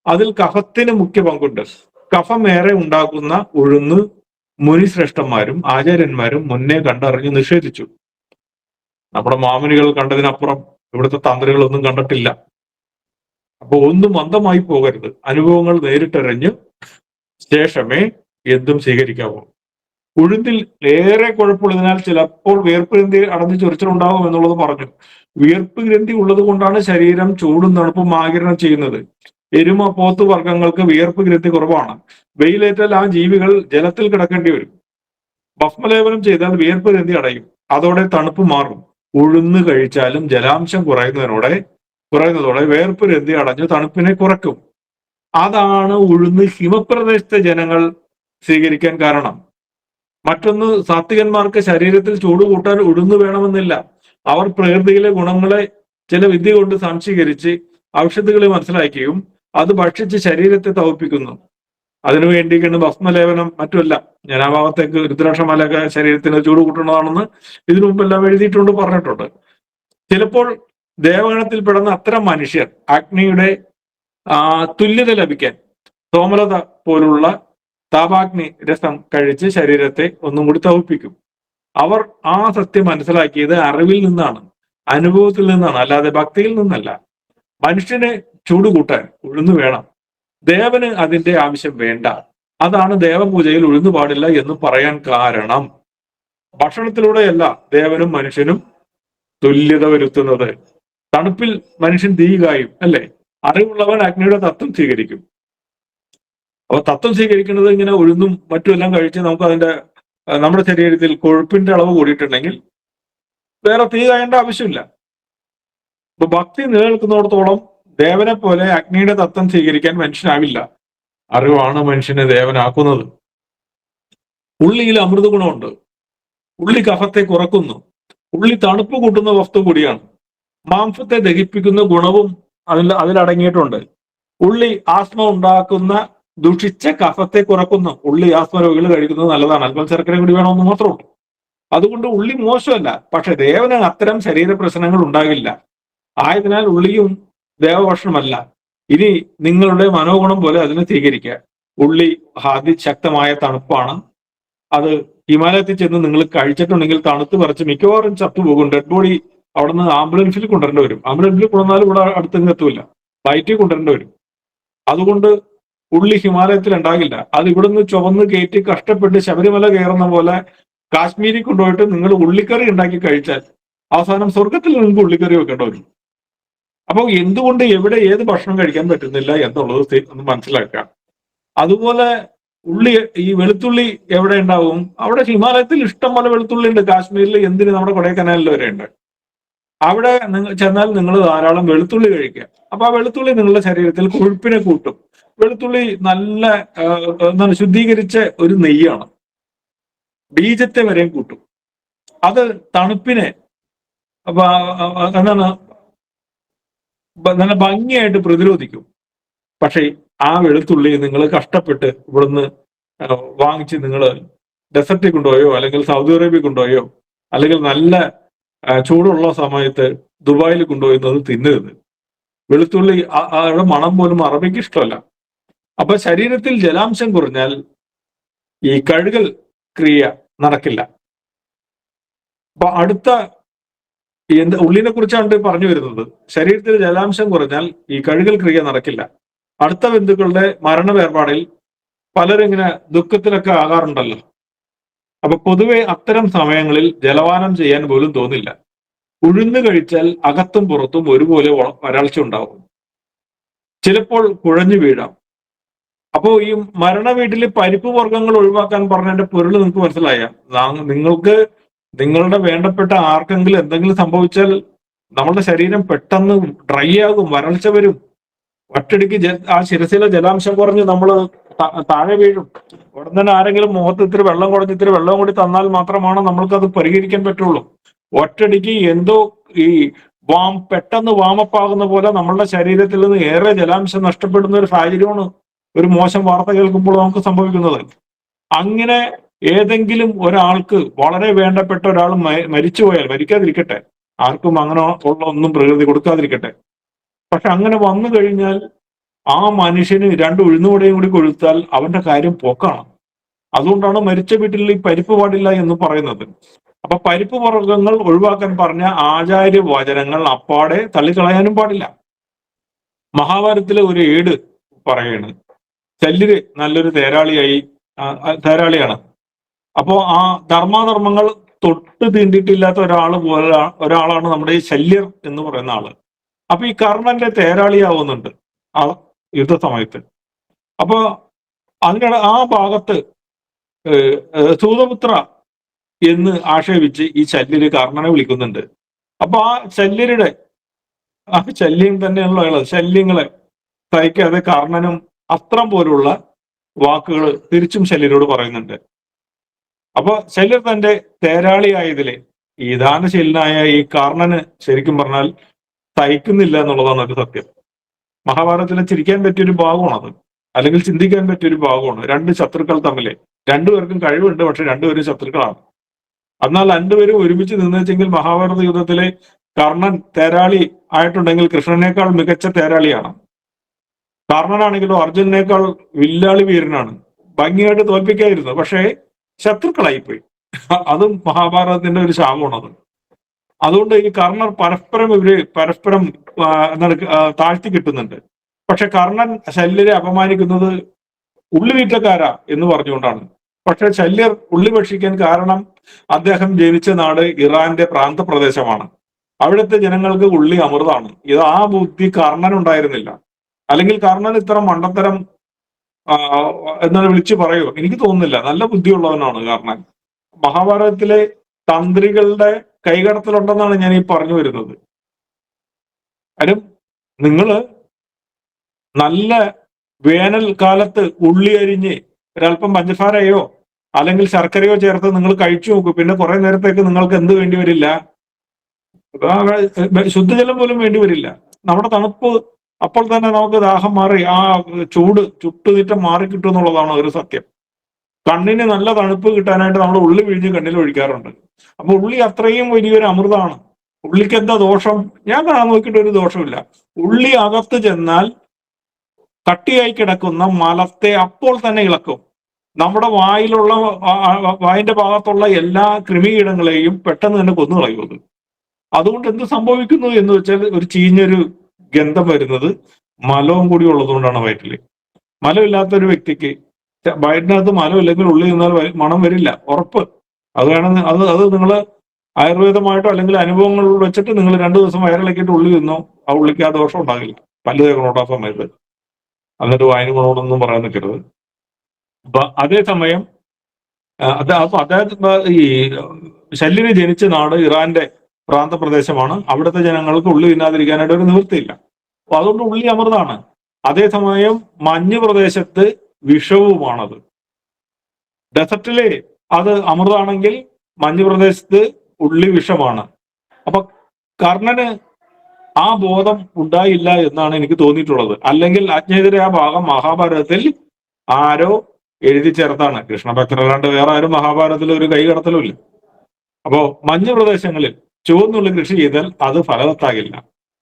അതിൽ കഫത്തിന് മുഖ്യ പങ്കുണ്ട്. കഫം ഏറെ ഉണ്ടാക്കുന്ന ഉഴുന്ന് മുനിശ്രേഷ്ഠന്മാരും ആചാര്യന്മാരും മുന്നേ കണ്ടറിഞ്ഞ് നിഷേധിച്ചു. നമ്മുടെ മാമുനികൾ കണ്ടതിനപ്പുറം ഇവിടുത്തെ തന്ത്രികളൊന്നും കണ്ടിട്ടില്ല. അപ്പൊ ഒന്നും മന്ദമായി പോകരുത്. അനുഭവങ്ങൾ നേരിട്ടറിഞ്ഞ് ശേഷമേ എന്തും സ്വീകരിക്കാവൂ. ഉഴുന്നിൽ ഏറെ കുഴപ്പമുള്ളതിനാൽ ചിലപ്പോൾ വിയർപ്പ് ഗ്രന്ഥി അടഞ്ഞ് ചൊറിച്ചിലുണ്ടാകും എന്നുള്ളത് പറഞ്ഞു. വിയർപ്പ് ഗ്രന്ഥി ഉള്ളത് കൊണ്ടാണ് ശരീരം ചൂടും തണുപ്പും ആഗിരണം ചെയ്യുന്നത്. എരുമ, പോത്ത് വർഗ്ഗങ്ങൾക്ക് വിയർപ്പ് ഗ്രന്ഥി കുറവാണ്. വെയിലേറ്റാൽ ആ ജീവികൾ ജലത്തിൽ കിടക്കേണ്ടി വരും. ഭസ്മലേപനം ചെയ്താൽ വിയർപ്പ് ഗ്രന്ഥി അടയും. അതോടെ തണുപ്പ് മാറും. ഉഴുന്ന് കഴിച്ചാലും ജലാംശം കുറയുന്നതോടെ വിയർപ്പ് ഗ്രന്ഥി അടഞ്ഞ് തണുപ്പിനെ കുറയ്ക്കും. അതാണ് ഉഴുന്ന് ഹിമപ്രദേശത്തെ ജനങ്ങൾ സ്വീകരിക്കാൻ കാരണം. മറ്റൊന്ന്, സാത്വികന്മാർക്ക് ശരീരത്തിൽ ചൂട് കൂട്ടാൻ ഉഴുന്ന് വേണമെന്നില്ല. അവർ പ്രകൃതിയിലെ ഗുണങ്ങളെ ചില വിദ്യ കൊണ്ട് സംശീകരിച്ച് ഔഷധികളെ മനസ്സിലാക്കിയും അത് ഭക്ഷിച്ച് ശരീരത്തെ തവിപ്പിക്കുന്നു. അതിനുവേണ്ടിയാണ് ഭസ്മലേപനം, മറ്റുമല്ല. ഞാൻ ആ ഭാഗത്തേക്ക് രുദ്രാക്ഷമാലയൊക്കെ ശരീരത്തിന് ചൂട് കൂട്ടുന്നതാണെന്ന് ഇതിനു മുമ്പെല്ലാം എഴുതിയിട്ടുണ്ട്, പറഞ്ഞിട്ടുണ്ട്. ചിലപ്പോൾ ദേവഗണത്തിൽപ്പെടുന്ന അത്തരം മനുഷ്യർ അഗ്നിയുടെ തുല്യത ലഭിക്കാൻ സോമലത പോലുള്ള താപാഗ്നി രസം കഴിച്ച് ശരീരത്തെ ഒന്നും കൂടി തവിപ്പിക്കും. അവർ ആ സത്യം മനസ്സിലാക്കിയത് അറിവിൽ നിന്നാണ്, അനുഭവത്തിൽ നിന്നാണ്, അല്ലാതെ ഭക്തിയിൽ നിന്നല്ല. മനുഷ്യന് ചൂട് കൂട്ടാൻ ഉഴുന്ന് വേണം, ദേവന് അതിന്റെ ആവശ്യം വേണ്ട. അതാണ് ദേവപൂജയിൽ ഉഴുന്നു പാടില്ല എന്ന് പറയാൻ കാരണം. ഭക്ഷണത്തിലൂടെയല്ല ദേവനും മനുഷ്യനും തുല്യത വരുത്തുന്നത്. തണുപ്പിൽ മനുഷ്യൻ തീ കായും, അല്ലെ? അറിവുള്ളവൻ അഗ്നിയുടെ തത്വം സ്വീകരിക്കും. അപ്പൊ തത്വം സ്വീകരിക്കുന്നത് ഇങ്ങനെ ഉഴുന്നും മറ്റുമെല്ലാം കഴിച്ച് നമുക്ക് അതിന്റെ നമ്മുടെ ശരീരത്തിൽ കൊഴുപ്പിന്റെ അളവ് കൂടിയിട്ടുണ്ടെങ്കിൽ വേറെ തീ കായേണ്ട ആവശ്യമില്ല. ഇപ്പൊ ഭക്തി നിലനിൽക്കുന്നിടത്തോളം ദേവനെ പോലെ അഗ്നിയുടെ തത്വം സ്വീകരിക്കാൻ മനുഷ്യനാവില്ല. അറിവാണ് മനുഷ്യനെ ദേവനാക്കുന്നത്. ഉള്ളിയിൽ അമൃത ഗുണമുണ്ട്. ഉള്ളി കഫത്തെ കുറക്കുന്നു. ഉള്ളി തണുപ്പ് കൂട്ടുന്ന വസ്തു കൂടിയാണ്. മാംസത്തെ ദഹിപ്പിക്കുന്ന ഗുണവും അതിലടങ്ങിയിട്ടുണ്ട്. ഉള്ളി ആസ്മ ഉണ്ടാക്കുന്ന ദുഷിച്ച കഫത്തെ കുറക്കുന്നു. ഉള്ളി ആസ്മ രോഗികൾ കഴിക്കുന്നത് നല്ലതാണ്. അല്പം ശർക്കര കൂടി വേണമെന്ന് മാത്രമുള്ളൂ. അതുകൊണ്ട് ഉള്ളി മോശമല്ല. പക്ഷെ ദേവന് അത്തരം ശരീര പ്രശ്നങ്ങൾ ഉണ്ടാകില്ല. ആയതിനാൽ ഉള്ളിയും ദേവഭക്ഷണമല്ല. ഇനി നിങ്ങളുടെ മനോഗുണം പോലെ അതിനെ സ്വീകരിക്കുക. ഉള്ളി അതിശക്തമായ തണുപ്പാണ്. അത് ഹിമാലയത്തിൽ ചെന്ന് നിങ്ങൾ കഴിച്ചിട്ടുണ്ടെങ്കിൽ തണുത്ത് പറിച്ച് മിക്കവാറും ചത്തുപോകും. ഡെഡ് ബോഡി അവിടെ നിന്ന് ആംബുലൻസിൽ കൊണ്ടുവരേണ്ടി വരും. ആംബുലൻസിൽ കൊണ്ടുവന്നാലും ഇവിടെ അടുത്തെങ്കിലും എത്തൂല, ഫ്ലൈറ്റിൽ കൊണ്ടുവരേണ്ടി വരും. അതുകൊണ്ട് ഉള്ളി ഹിമാലയത്തിൽ ഉണ്ടാകില്ല. അത് ഇവിടുന്ന് ചുവന്ന് കയറ്റി കഷ്ടപ്പെട്ട് ശബരിമല കയറുന്ന പോലെ കാശ്മീരിൽ കൊണ്ടുപോയിട്ട് നിങ്ങൾ ഉള്ളിക്കറി ഉണ്ടാക്കി കഴിച്ചാൽ അവസാനം സ്വർഗത്തിൽ നിങ്ങൾക്ക് ഉള്ളിക്കറി വെക്കേണ്ടി വരും. അപ്പോൾ എന്തുകൊണ്ട് എവിടെ ഏത് ഭക്ഷണം കഴിക്കാൻ പറ്റുന്നില്ല എന്നുള്ളത് ഒന്ന് മനസ്സിലാക്കുക. അതുപോലെ ഉള്ളി, ഈ വെളുത്തുള്ളി എവിടെ ഉണ്ടാവും? അവിടെ ഹിമാലയത്തിൽ ഇഷ്ടം പോലെ വെളുത്തുള്ളി ഉണ്ട്. കാശ്മീരിൽ എന്തിന്, നമ്മുടെ കൊടൈക്കനാലിൽ വരെ ഉണ്ട്. അവിടെ ചെന്നാൽ നിങ്ങൾ ധാരാളം വെളുത്തുള്ളി കഴിക്കുക. അപ്പൊ ആ വെളുത്തുള്ളി നിങ്ങളുടെ ശരീരത്തിൽ കൊഴുപ്പിനെ കൂട്ടും. വെളുത്തുള്ളി നല്ല എന്താണ്, ശുദ്ധീകരിച്ച ഒരു നെയ്യാണ്. ബീജത്തെ വരെയും കൂട്ടും. അത് തണുപ്പിനെ എന്താണ് നല്ല ഭംഗിയായിട്ട് പ്രതിരോധിക്കും. പക്ഷേ ആ വെളുത്തുള്ളി നിങ്ങൾ കഷ്ടപ്പെട്ട് ഇവിടുന്ന് വാങ്ങിച്ച് നിങ്ങൾ ഡെസർട്ടിൽ കൊണ്ടുപോയോ അല്ലെങ്കിൽ സൗദി അറേബ്യ കൊണ്ടുപോയോ അല്ലെങ്കിൽ നല്ല ചൂടുള്ള സമയത്ത് ദുബായിൽ കൊണ്ടുപോയിരുന്നത് തിന്നരുത്. വെളുത്തുള്ളി അവിടെ മണം പോലും അറബിക്ക് ഇഷ്ടമല്ല. അപ്പൊ ശരീരത്തിൽ ജലാംശം കുറഞ്ഞാൽ ഈ കഴുകൽ ക്രിയ നടക്കില്ല. അപ്പൊ അടുത്ത ഉള്ളിനെ കുറിച്ചാണ് പറഞ്ഞു വരുന്നത്. ശരീരത്തിൽ ജലാംശം കുറഞ്ഞാൽ ഈ കഴുകൽ ക്രിയ നടക്കില്ല. അടുത്ത ബന്ധുക്കളുടെ മരണ വേർപാടിൽ പലരും ഇങ്ങനെ ദുഃഖത്തിലൊക്കെ ആകാറുണ്ടല്ലോ. അപ്പൊ പൊതുവെ അത്തരം സമയങ്ങളിൽ ജലപാനം ചെയ്യാൻ പോലും തോന്നില്ല. ഉഴുന്ന് കഴിച്ചാൽ അകത്തും പുറത്തും ഒരുപോലെ വരൾച്ച ഉണ്ടാവും. ചിലപ്പോൾ കുഴഞ്ഞു വീഴാം. അപ്പോ ഈ മരണ വീട്ടിൽ പരിപ്പ് വർഗ്ഗങ്ങൾ ഒഴിവാക്കാൻ പറഞ്ഞതിന്റെ പൊരുൾ നിങ്ങൾക്ക് മനസ്സിലായ? നിങ്ങൾക്ക് നിങ്ങളുടെ വേണ്ടപ്പെട്ട ആർക്കെങ്കിലും എന്തെങ്കിലും സംഭവിച്ചാൽ നമ്മുടെ ശരീരം പെട്ടെന്ന് ഡ്രൈ ആകും, വരൾച്ച വരും. ഒറ്റടിക്ക് ആ ശിരസിലെ ജലാംശം കുറഞ്ഞ് നമ്മൾ താഴെ വീഴും. ഉടൻ തന്നെ ആരെങ്കിലും മുഖത്ത് ഇത്തിരി വെള്ളം കുറഞ്ഞ് ഇത്തിരി വെള്ളം കൂടി തന്നാൽ മാത്രമാണ് നമ്മൾക്കത് പരിഹരിക്കാൻ പറ്റുള്ളൂ. ഒറ്റടിക്ക് എന്തോ ഈ പെട്ടെന്ന് വാമപ്പാകുന്ന പോലെ നമ്മളുടെ ശരീരത്തിൽ നിന്ന് ഏറെ ജലാംശം നഷ്ടപ്പെടുന്ന ഒരു സാഹചര്യമാണ് ഒരു മോശം വാർത്ത കേൾക്കുമ്പോൾ നമുക്ക് സംഭവിക്കുന്നത്. അങ്ങനെ ഏതെങ്കിലും ഒരാൾക്ക് വളരെ വേണ്ടപ്പെട്ട ഒരാൾ മരിച്ചുപോയാൽ, മരിക്കാതിരിക്കട്ടെ, ആർക്കും അങ്ങനെ ഉള്ള ഒന്നും പ്രകൃതി കൊടുക്കാതിരിക്കട്ടെ. പക്ഷെ അങ്ങനെ വന്നു കഴിഞ്ഞാൽ ആ മനുഷ്യന് രണ്ട് ഉഴുന്നുവടയും കൂടി കൊഴുത്താൽ അവന്റെ കാര്യം പോക്കാണ്. അതുകൊണ്ടാണ് മരിച്ച വീട്ടിൽ ഈ പരിപ്പ് പാടില്ല എന്ന് പറയുന്നത്. അപ്പൊ പരിപ്പ് വർഗ്ഗങ്ങൾ ഒഴിവാക്കാൻ പറഞ്ഞ ആചാര്യ വചനങ്ങൾ അപ്പാടെ തള്ളിക്കളയാനും പാടില്ല. മഹാഭാരതത്തിലെ ഒരു ഏട് പറയാണ്, ശല്യര് നല്ലൊരു തേരാളിയാണ്. അപ്പോ ആ ധർമാധർമ്മങ്ങൾ തൊട്ട് തീണ്ടിയിട്ടില്ലാത്ത ഒരാളാണ് നമ്മുടെ ഈ ശല്യർ എന്ന് പറയുന്ന ആള്. അപ്പൊ ഈ കർണന്റെ തേരാളിയാവുന്നുണ്ട് ആ യുദ്ധസമയത്ത്. അപ്പൊ അതിനിടെ ആ ഭാഗത്ത് സൂതപുത്ര എന്ന് ആക്ഷേപിച്ച് ഈ ശല്യര് കർണനെ വിളിക്കുന്നുണ്ട്. അപ്പൊ ആ ശല്യരുടെ ആ ശല്യം തന്നെയുള്ള ശല്യങ്ങളെ സഹിക്കാതെ കർണനും അസ്ത്രം പോലുള്ള വാക്കുകൾ തിരിച്ചും ശല്യരോട് പറയുന്നുണ്ട്. അപ്പൊ ശല്യർ തന്റെ തേരാളിയായതില് ഈ ദാനശീലനായ ഈ കർണന് ശരിക്കും പറഞ്ഞാൽ സഹിക്കുന്നില്ല എന്നുള്ളതാണ് ഒരു സത്യം. മഹാഭാരതത്തിലെ ചിരിക്കാൻ പറ്റിയൊരു ഭാഗമാണത്, അല്ലെങ്കിൽ ചിന്തിക്കാൻ പറ്റിയൊരു ഭാഗമാണ്. രണ്ട് ശത്രുക്കൾ തമ്മില് രണ്ടുപേർക്കും കഴിവുണ്ട്, പക്ഷെ രണ്ടുപേരും ശത്രുക്കളാണ്. എന്നാൽ രണ്ടുപേരും ഒരുമിച്ച് നിന്നുവെച്ചെങ്കിൽ മഹാഭാരത യുദ്ധത്തിലെ കർണൻ തേരാളി ആയിട്ടുണ്ടെങ്കിൽ കൃഷ്ണനേക്കാൾ മികച്ച തേരാളിയാണ്. കർണനാണെങ്കിലോ അർജുനനേക്കാൾ വില്ലാളി വീരനാണ്, ഭംഗിയായിട്ട് തോൽപ്പിക്കായിരുന്നു. പക്ഷേ ശത്രുക്കളായിപ്പോയി. അതും മഹാഭാരതത്തിന്റെ ഒരു ശാപമാണത്. അതുകൊണ്ട് ഈ കർണർ പരസ്പരം എന്താണ് താഴ്ത്തി കിട്ടുന്നുണ്ട്. പക്ഷെ കർണൻ ശല്യരെ അപമാനിക്കുന്നത് ഉള്ളിവീറ്റക്കാരാ എന്ന് പറഞ്ഞുകൊണ്ടാണ്. പക്ഷെ ശല്യർ ഉള്ളി ഭക്ഷിക്കാൻ കാരണം അദ്ദേഹം ജനിച്ച നാട് ഇറാന്റെ പ്രാന്തപ്രദേശമാണ്. അവിടുത്തെ ജനങ്ങൾക്ക് ഉള്ളി അമൃതാണ്. ഇത് ആ ബുദ്ധി കർണൻ ഉണ്ടായിരുന്നില്ല. അല്ലെങ്കിൽ കർണൻ ഇത്ര മണ്ടത്തരം എന്നാൽ വിളിച്ചു പറയുമോ? എനിക്ക് തോന്നുന്നില്ല. നല്ല ബുദ്ധിയുള്ളവനാണ് കർണൻ. മഹാഭാരതത്തിലെ തന്ത്രികളുടെ കൈകടത്തലുണ്ടെന്നാണ് ഞാൻ ഈ പറഞ്ഞു വരുന്നത്. കാര്യം നിങ്ങള് നല്ല വേനൽക്കാലത്ത് ഉള്ളി അരിഞ്ഞ് ഒരല്പം പഞ്ചസാരയോ അല്ലെങ്കിൽ ശർക്കരയോ ചേർത്ത് നിങ്ങൾ കഴിച്ചു നോക്കൂ. പിന്നെ കുറെ നേരത്തേക്ക് നിങ്ങൾക്ക് എന്ത് വേണ്ടി വരില്ല? ശുദ്ധജലം പോലും വേണ്ടി വരില്ല. നമ്മുടെ തണുപ്പ് അപ്പോൾ തന്നെ നമുക്ക് ദാഹം മാറി ആ ചുട്ടുനീറ്റം മാറി കിട്ടും എന്നുള്ളതാണ് ഒരു സത്യം. കണ്ണിന് നല്ല തണുപ്പ് കിട്ടാനായിട്ട് നമ്മൾ ഉള്ളി പിഴിഞ്ഞ് കണ്ണിൽ ഒഴിക്കാറുണ്ട്. അപ്പൊ ഉള്ളി അത്രയും വലിയൊരു അമൃതമാണ്. ഉള്ളിക്ക് എന്താ ദോഷം? ഞാൻ കാണാൻ നോക്കിയിട്ട് ഒരു ദോഷമില്ല. ഉള്ളി അകത്ത് ചെന്നാൽ കട്ടിയായി കിടക്കുന്ന മലത്തെ അപ്പോൾ തന്നെ ഇളക്കും. നമ്മുടെ വായിന്റെ ഭാഗത്തുള്ള എല്ലാ കൃമികീടങ്ങളെയും പെട്ടെന്ന് തന്നെ കൊന്നുകളയുന്നത്. അതുകൊണ്ട് എന്ത് സംഭവിക്കുന്നു എന്ന് വെച്ചാൽ ഒരു ചീഞ്ഞൊരു ഗന്ധം വരുന്നത് മലവും കൂടി ഉള്ളതുകൊണ്ടാണ് വയറ്റില്. മലമില്ലാത്ത ഒരു വ്യക്തിക്ക് വയറ്റിനകത്ത് മലമില്ലെങ്കിൽ ഉള്ളിൽ നിന്നാൽ മണം വരില്ല, ഉറപ്പ്. അത് വേണം. അത് നിങ്ങൾ ആയുർവേദമായിട്ടോ അല്ലെങ്കിൽ അനുഭവങ്ങൾ വെച്ചിട്ട് നിങ്ങൾ 2 ദിവസം വയറിളക്കിയിട്ട് ഉള്ളി തിന്നോ, ആ ഉള്ളിക്ക് ആ ദോഷം ഉണ്ടാകില്ല. പല്ല് തേക്കണോട്ടോ ആ സമയത്ത്. എന്നിട്ട് വായന ഗുണമൊന്നും പറയാൻ നിൽക്കരുത്. അപ്പൊ അതേസമയം അദ്ദേഹം ഈ ശല്യന് ജനിച്ച നാട് ഇറാന്റെ പ്രാന്തപ്രദേശമാണ്. അവിടുത്തെ ജനങ്ങൾക്ക് ഉള്ളി തിന്നാതിരിക്കാനായിട്ട് ഒരു നിവൃത്തിയില്ല. അപ്പൊ അതുകൊണ്ട് ഉള്ളി അമൃതാണ്. അതേസമയം മഞ്ഞ് പ്രദേശത്ത് വിഷവുമാണത്. ഡെസർട്ടില് അത് അമൃതാണെങ്കിൽ മഞ്ഞ് പ്രദേശത്ത് ഉള്ളി വിഷമാണ്. അപ്പൊ കർണന് ആ ബോധം ഉണ്ടായില്ല എന്നാണ് എനിക്ക് തോന്നിയിട്ടുള്ളത്. അല്ലെങ്കിൽ അജ്ഞേയതയുടെ ആ ഭാഗം മഹാഭാരതത്തിൽ ആരോ എഴുതി ചേർത്താണ്. കൃഷ്ണഭക്തരല്ലാണ്ട് വേറെ ആരും മഹാഭാരതത്തിൽ ഒരു കൈ കടത്തലുമില്ല. അപ്പോ മഞ്ഞ് പ്രദേശങ്ങളിൽ ചുവന്നുള്ളി കൃഷി ചെയ്താൽ അത് ഫലവത്താകില്ല.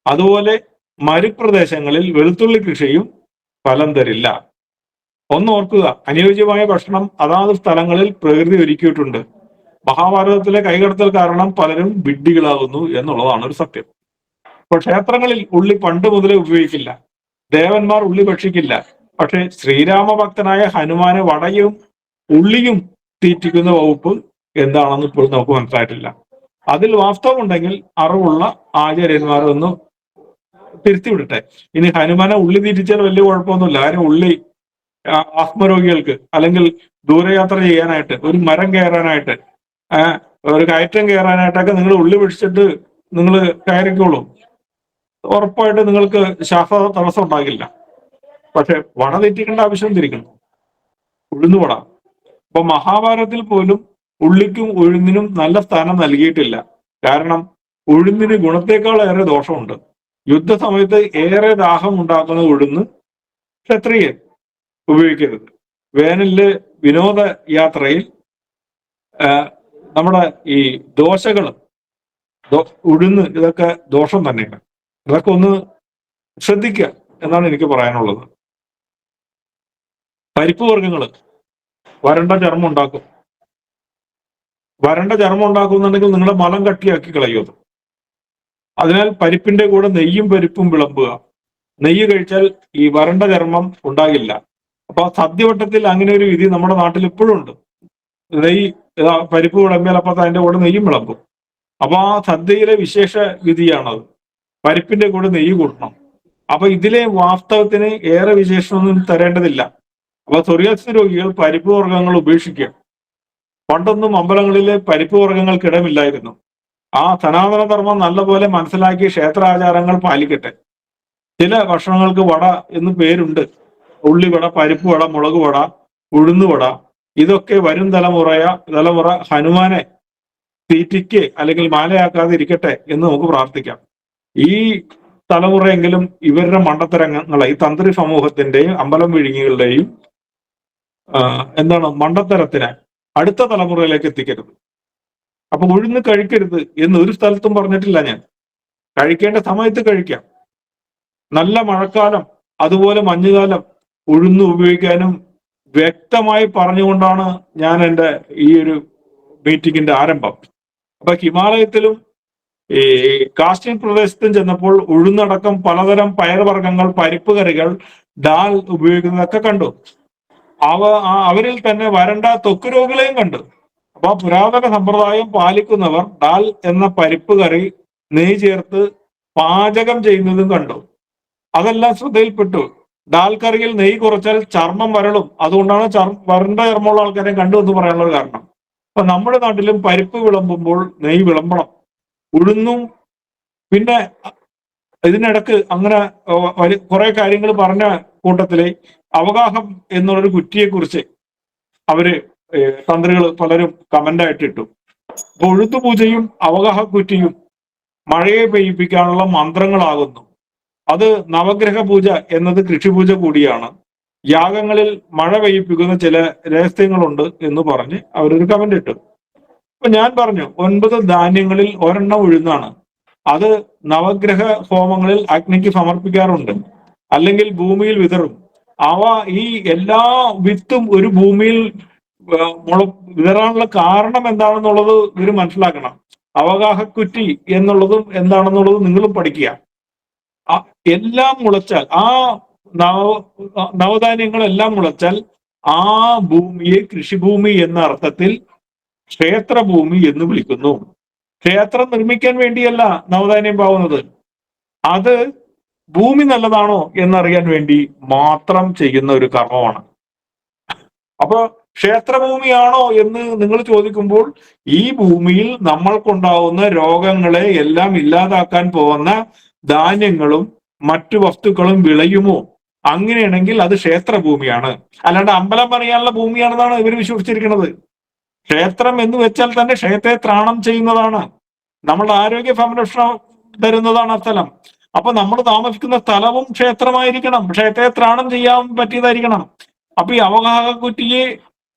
അതുപോലെ മരുപ്രദേശങ്ങളിൽ വെളുത്തുള്ളി കൃഷിയും ഫലം തരില്ല. ഒന്നോർക്കുക, അനുയോജ്യമായ ഭക്ഷണം അതാത് സ്ഥലങ്ങളിൽ പ്രകൃതി ഒരുക്കിയിട്ടുണ്ട്. മഹാഭാരതത്തിലെ കൈകടത്തൽ കാരണം പലരും വിഡ്ഢികളാകുന്നു എന്നുള്ളതാണ് ഒരു സത്യം. ഇപ്പോൾ ക്ഷേത്രങ്ങളിൽ ഉള്ളി പണ്ട് മുതലേ ഉപയോഗിക്കില്ല. ദേവന്മാർ ഉള്ളി ഭക്ഷിക്കില്ല. പക്ഷെ ശ്രീരാമഭക്തനായ ഹനുമാനെ വടയും ഉള്ളിയും തീറ്റിക്കുന്ന വകുപ്പ് എന്താണെന്ന് ഇപ്പോഴും നമുക്ക് മനസ്സിലായിട്ടില്ല. അതിൽ വാസ്തവമുണ്ടെങ്കിൽ അറിവുള്ള ആചാര്യന്മാരൊന്ന് തിരുത്തിവിടട്ടെ. ഇനി ഹനുമാനെ ഉള്ളി തീറ്റിച്ചാൽ വലിയ കുഴപ്പമൊന്നുമില്ല. ആരും ഉള്ളി ആത്മരോഗികൾക്ക് അല്ലെങ്കിൽ ദൂരയാത്ര ചെയ്യാനായിട്ട്, ഒരു മരം കയറാനായിട്ട്, ഒരു കയറ്റം കയറാനായിട്ടൊക്കെ നിങ്ങൾ ഉള്ളി പിടിച്ചിട്ട് നിങ്ങൾ കയറിക്കോളൂ. ഉറപ്പായിട്ട് നിങ്ങൾക്ക് ശ്വാസ തടസ്സം ഉണ്ടാകില്ല. പക്ഷെ വട തെറ്റിക്കേണ്ട ആവശ്യം തിരിക്കണം, ഉഴുന്നുവട. അപ്പൊ മഹാഭാരതത്തിൽ പോലും ഉള്ളിക്കും ഉഴുന്നിനും നല്ല സ്ഥാനം നൽകിയിട്ടില്ല. കാരണം ഉഴുന്നിന് ഗുണത്തേക്കാൾ ഏറെ ദോഷമുണ്ട്. യുദ്ധസമയത്ത് ഏറെ ദാഹം ഉണ്ടാക്കുന്ന ഉഴുന്ന് ക്ഷത്രിയൻ ഉപയോഗിക്കരുത്. വേനലില് വിനോദ യാത്രയിൽ നമ്മുടെ ഈ ദോശകൾ ഉഴുന്ന് ഇതൊക്കെ ദോഷം തന്നെയാണ്. ഇതൊക്കെ ഒന്ന് ശ്രദ്ധിക്കുക എന്നാണ് എനിക്ക് പറയാനുള്ളത്. പരിപ്പ് വർഗ്ഗങ്ങൾ വരണ്ട ചർമ്മം ഉണ്ടാക്കും. വരണ്ട ചർമ്മം ഉണ്ടാക്കുന്നുണ്ടെങ്കിൽ നിങ്ങളുടെ മലം കട്ടിയാക്കി കളയും അത്. അതിനാൽ പരിപ്പിന്റെ കൂടെ നെയ്യും പരിപ്പും വിളമ്പുക. നെയ്യ് കഴിച്ചാൽ ഈ വരണ്ട ചർമ്മം ഉണ്ടാകില്ല. അപ്പൊ സദ്യവട്ടത്തിൽ അങ്ങനെ ഒരു വിധി നമ്മുടെ നാട്ടിൽ ഇപ്പോഴും ഉണ്ട്. നെയ്യ് പരിപ്പ് വിളമ്പിയാൽ അപ്പൊ അതിന്റെ കൂടെ നെയ്യും വിളമ്പും. അപ്പൊ ആ സദ്യയിലെ വിശേഷ വിധിയാണത്. പരിപ്പിന്റെ കൂടെ നെയ്യ് കൂട്ടണം. അപ്പൊ ഇതിലെ വാസ്തവത്തിന് ഏറെ വിശേഷമൊന്നും തരേണ്ടതില്ല. അപ്പൊ സോറിയാസിസ് രോഗികൾ പരിപ്പ് വർഗ്ഗങ്ങൾ ഉപേക്ഷിക്കുക. പണ്ടൊന്നും അമ്പലങ്ങളിലെ പരിപ്പ് വർഗ്ഗങ്ങൾക്കിടമില്ലായിരുന്നു. ആ സനാതന ധർമ്മം നല്ലപോലെ മനസ്സിലാക്കി ക്ഷേത്രാചാരങ്ങൾ പാലിക്കട്ടെ. ചില ഭക്ഷണങ്ങൾക്ക് വട എന്ന് പേരുണ്ട്. ഉള്ളിവട, പരിപ്പ് വട, മുളക് വട, ഉഴുന്നുവട. ഇതൊക്കെ വരും തലമുറ ഹനുമാനെ തീറ്റിക്ക് അല്ലെങ്കിൽ മാലയാക്കാതെ ഇരിക്കട്ടെ എന്ന് നമുക്ക് പ്രാർത്ഥിക്കാം. ഈ തലമുറയെങ്കിലും ഇവരുടെ മണ്ടത്തരങ്ങളെ, ഈ തന്ത്രി സമൂഹത്തിന്റെയും അമ്പലം വിഴുങ്ങികളുടെയും മണ്ടത്തരത്തിന് അടുത്ത തലമുറയിലേക്ക് എത്തിക്കരുത്. അപ്പൊ ഉഴുന്ന് കഴിക്കരുത് എന്ന് ഒരു സ്ഥലത്തും പറഞ്ഞിട്ടില്ല ഞാൻ. കഴിക്കേണ്ട സമയത്ത് കഴിക്കാം. നല്ല മഴക്കാലം അതുപോലെ മഞ്ഞുകാലം ഉഴുന്ന് ഉപയോഗിക്കാനും വ്യക്തമായി പറഞ്ഞുകൊണ്ടാണ് ഞാൻ എൻ്റെ ഈ ഒരു മീറ്റിംഗിന്റെ ആരംഭം. അപ്പൊ ഹിമാലയത്തിലും ഈ കാശ്മീർ പ്രദേശത്തും ചെന്നപ്പോൾ ഉഴുന്നടക്കം പലതരം പയർവർഗ്ഗങ്ങൾ, പരിപ്പ് കറികൾ, ദാൽ ഉപയോഗിക്കുന്നതൊക്കെ കണ്ടു. അവരിൽ തന്നെ വരണ്ട ത്വക്ക് രോഗികളെയും കണ്ടു. അപ്പൊ പുരാതന സമ്പ്രദായം പാലിക്കുന്നവർ ദാൽ എന്ന പരിപ്പ് കറി നെയ്യ് ചേർത്ത് പാചകം ചെയ്യുന്നതും കണ്ടു. അതെല്ലാം ശ്രദ്ധയിൽപ്പെട്ടു. ദാൽ കറിയിൽ നെയ്യ് കുറച്ചാൽ ചർമ്മം വരളും. അതുകൊണ്ടാണ് വരണ്ട ചർമ്മമുള്ള ആൾക്കാരെ കണ്ടു എന്ന് പറയാനുള്ള കാരണം. അപ്പൊ നമ്മുടെ നാട്ടിലും പരിപ്പ് വിളമ്പുമ്പോൾ നെയ്യ് വിളമ്പണം. ഉഴുന്നും പിന്നെ ഇതിനിടക്ക് അങ്ങനെ കുറെ കാര്യങ്ങൾ പറഞ്ഞ കൂട്ടത്തില് അവഗാഹം എന്നുള്ളൊരു കുറ്റിയെ അവര് തന്ത്രികൾ പലരും കമന്റായിട്ട് ഇട്ടു. അപ്പൊ ഉഴുത്തുപൂജയും അവഗാഹ കുറ്റിയും മഴയെ പെയ്യിപ്പിക്കാനുള്ള മന്ത്രങ്ങളാകുന്നു. അത് നവഗ്രഹ പൂജ എന്നത് കൃഷിപൂജ കൂടിയാണ്. യാഗങ്ങളിൽ മഴ പെയ്യിപ്പിക്കുന്ന ചില രഹസ്യങ്ങളുണ്ട് എന്ന് പറഞ്ഞ് അവരൊരു കമന്റ് ഇട്ടു. അപ്പൊ ഞാൻ പറഞ്ഞു 9 ധാന്യങ്ങളിൽ ഒരെണ്ണം ഉഴുന്നാണ്. അത് നവഗ്രഹ ഹോമങ്ങളിൽ അഗ്നിക്ക് സമർപ്പിക്കാറുണ്ട്, അല്ലെങ്കിൽ ഭൂമിയിൽ വിതറും. അവ ഈ എല്ലാ വിത്തും ഒരു ഭൂമിയിൽ വിതറാനുള്ള കാരണം എന്താണെന്നുള്ളത് ഇവർ മനസ്സിലാക്കണം. അവഗാഹക്കുറ്റി എന്നുള്ളതും എന്താണെന്നുള്ളത് നിങ്ങളും പഠിക്കുക. എല്ലാം മുളച്ചാൽ, നവധാന്യങ്ങളെല്ലാം മുളച്ചാൽ ആ ഭൂമിയെ കൃഷിഭൂമി എന്ന അർത്ഥത്തിൽ ക്ഷേത്രഭൂമി എന്ന് വിളിക്കുന്നു. ക്ഷേത്രം നിർമ്മിക്കാൻ വേണ്ടിയല്ല നവധാന്യം പാവുന്നത്. അത് ഭൂമി നല്ലതാണോ എന്നറിയാൻ വേണ്ടി മാത്രം ചെയ്യുന്ന ഒരു കർമ്മമാണ്. അപ്പൊ ക്ഷേത്രഭൂമിയാണോ എന്ന് നിങ്ങൾ ചോദിക്കുമ്പോൾ, ഈ ഭൂമിയിൽ നമ്മൾക്കുണ്ടാവുന്ന രോഗങ്ങളെ എല്ലാം ഇല്ലാതാക്കാൻ പോകുന്ന ധാന്യങ്ങളും മറ്റു വസ്തുക്കളും വിളയുമോ? അങ്ങനെയാണെങ്കിൽ അത് ക്ഷേത്രഭൂമിയാണ്. അല്ലാണ്ട് അമ്പലം പണിയാനുള്ള ഭൂമിയാണെന്നാണ് ഇവർ വിശ്വസിച്ചിരിക്കുന്നത്. ക്ഷേത്രം എന്ന് വെച്ചാൽ തന്നെ ക്ഷേത്രത്തെ ത്രാണം ചെയ്യുന്നതാണ്. നമ്മളുടെ ആരോഗ്യ സംരക്ഷണം തരുന്നതാണ് ആ സ്ഥലം. അപ്പൊ നമ്മൾ താമസിക്കുന്ന സ്ഥലവും ക്ഷേത്രമായിരിക്കണം, ക്ഷേത്രത്തെ ത്രാണം ചെയ്യാൻ പറ്റിയതായിരിക്കണം. അപ്പൊ ഈ അവഗാഹക്കുറ്റിയെ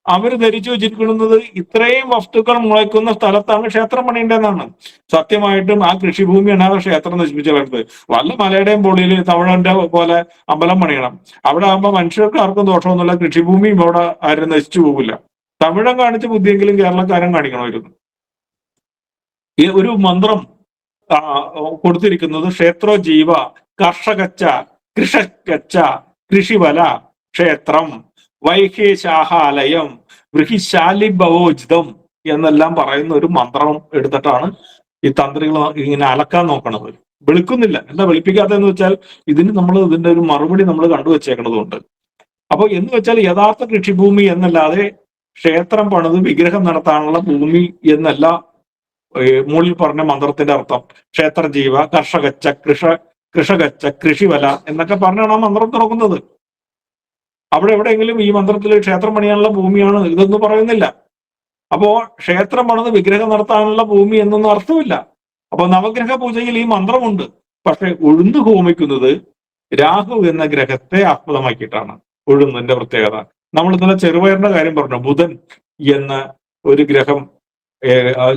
അവർ ധരിച്ചു വെച്ചിരിക്കുന്നത് ഇത്രയും വസ്തുക്കൾ മുളയ്ക്കുന്ന സ്ഥലത്താണ് ക്ഷേത്രം പണിയേണ്ടതെന്നാണ്. സത്യമായിട്ടും ആ കൃഷിഭൂമിയാണ് ആ ക്ഷേത്രം നശിപ്പിച്ചു കളയുന്നത്. വല്ല മലയുടെയും പൊളിയിൽ തമിഴന്റെ പോലെ അമ്പലം പണിയണം. അവിടെ ആകുമ്പോൾ മനുഷ്യർക്ക് ആർക്കും ദോഷമൊന്നുമില്ല, കൃഷിഭൂമിയും അവിടെ ആരും നശിച്ചു പോകില്ല. തമിഴം കാണിച്ച ബുദ്ധിയെങ്കിലും കേരളക്കാരൻ കാണിക്കണമായിരുന്നു. ഈ ഒരു മന്ത്രം കൊടുത്തിരിക്കുന്നത് ക്ഷേത്രോ ജീവ കർഷകച്ച കൃഷകച്ച കൃഷിവല ക്ഷേത്രം വൈഹേശാഹാലയം വൃഹിശാലിഭവോജിതം എന്നെല്ലാം പറയുന്ന ഒരു മന്ത്രം എടുത്തിട്ടാണ് ഈ തന്ത്രികൾ ഇങ്ങനെ അലക്കാൻ നോക്കണത്. വെളുക്കുന്നില്ല. എന്താ വെളുപ്പിക്കാത്തതെന്ന് വെച്ചാൽ ഇതിന്റെ ഒരു മറുപടി നമ്മൾ കണ്ടുവച്ചേക്കണതുകൊണ്ട്. അപ്പൊ എന്ന് വെച്ചാൽ യഥാർത്ഥ കൃഷിഭൂമി എന്നല്ലാതെ ക്ഷേത്രം പണിത് വിഗ്രഹം നടത്താനുള്ള ഭൂമി എന്നല്ല മുകളിൽ പറഞ്ഞ മന്ത്രത്തിന്റെ അർത്ഥം. ക്ഷേത്ര ജീവ കർഷകച്ച കൃഷകച്ച കൃഷിവല എന്നൊക്കെ പറഞ്ഞാണ് ആ മന്ത്രം തുറക്കുന്നത്. അവിടെ എവിടെയെങ്കിലും ഈ മന്ത്രത്തിൽ ക്ഷേത്രം പണിയാനുള്ള ഭൂമിയാണ് ഇതൊന്നും പറയുന്നില്ല. അപ്പോ ക്ഷേത്രം പണിത് വിഗ്രഹം നടത്താനുള്ള ഭൂമി എന്നൊന്നും അർത്ഥമില്ല. അപ്പൊ നവഗ്രഹ പൂജയിൽ ഈ മന്ത്രമുണ്ട്. പക്ഷെ ഉഴുന്ന് ഹോമിക്കുന്നത് രാഹു എന്ന ഗ്രഹത്തെ ആസ്പദമാക്കിയിട്ടാണ്. ഉഴുന്നിന്റെ പ്രത്യേകത. നമ്മൾ ഇന്നലെ ചെറുപയറിന്റെ കാര്യം പറഞ്ഞു. ബുധൻ എന്ന ഒരു ഗ്രഹം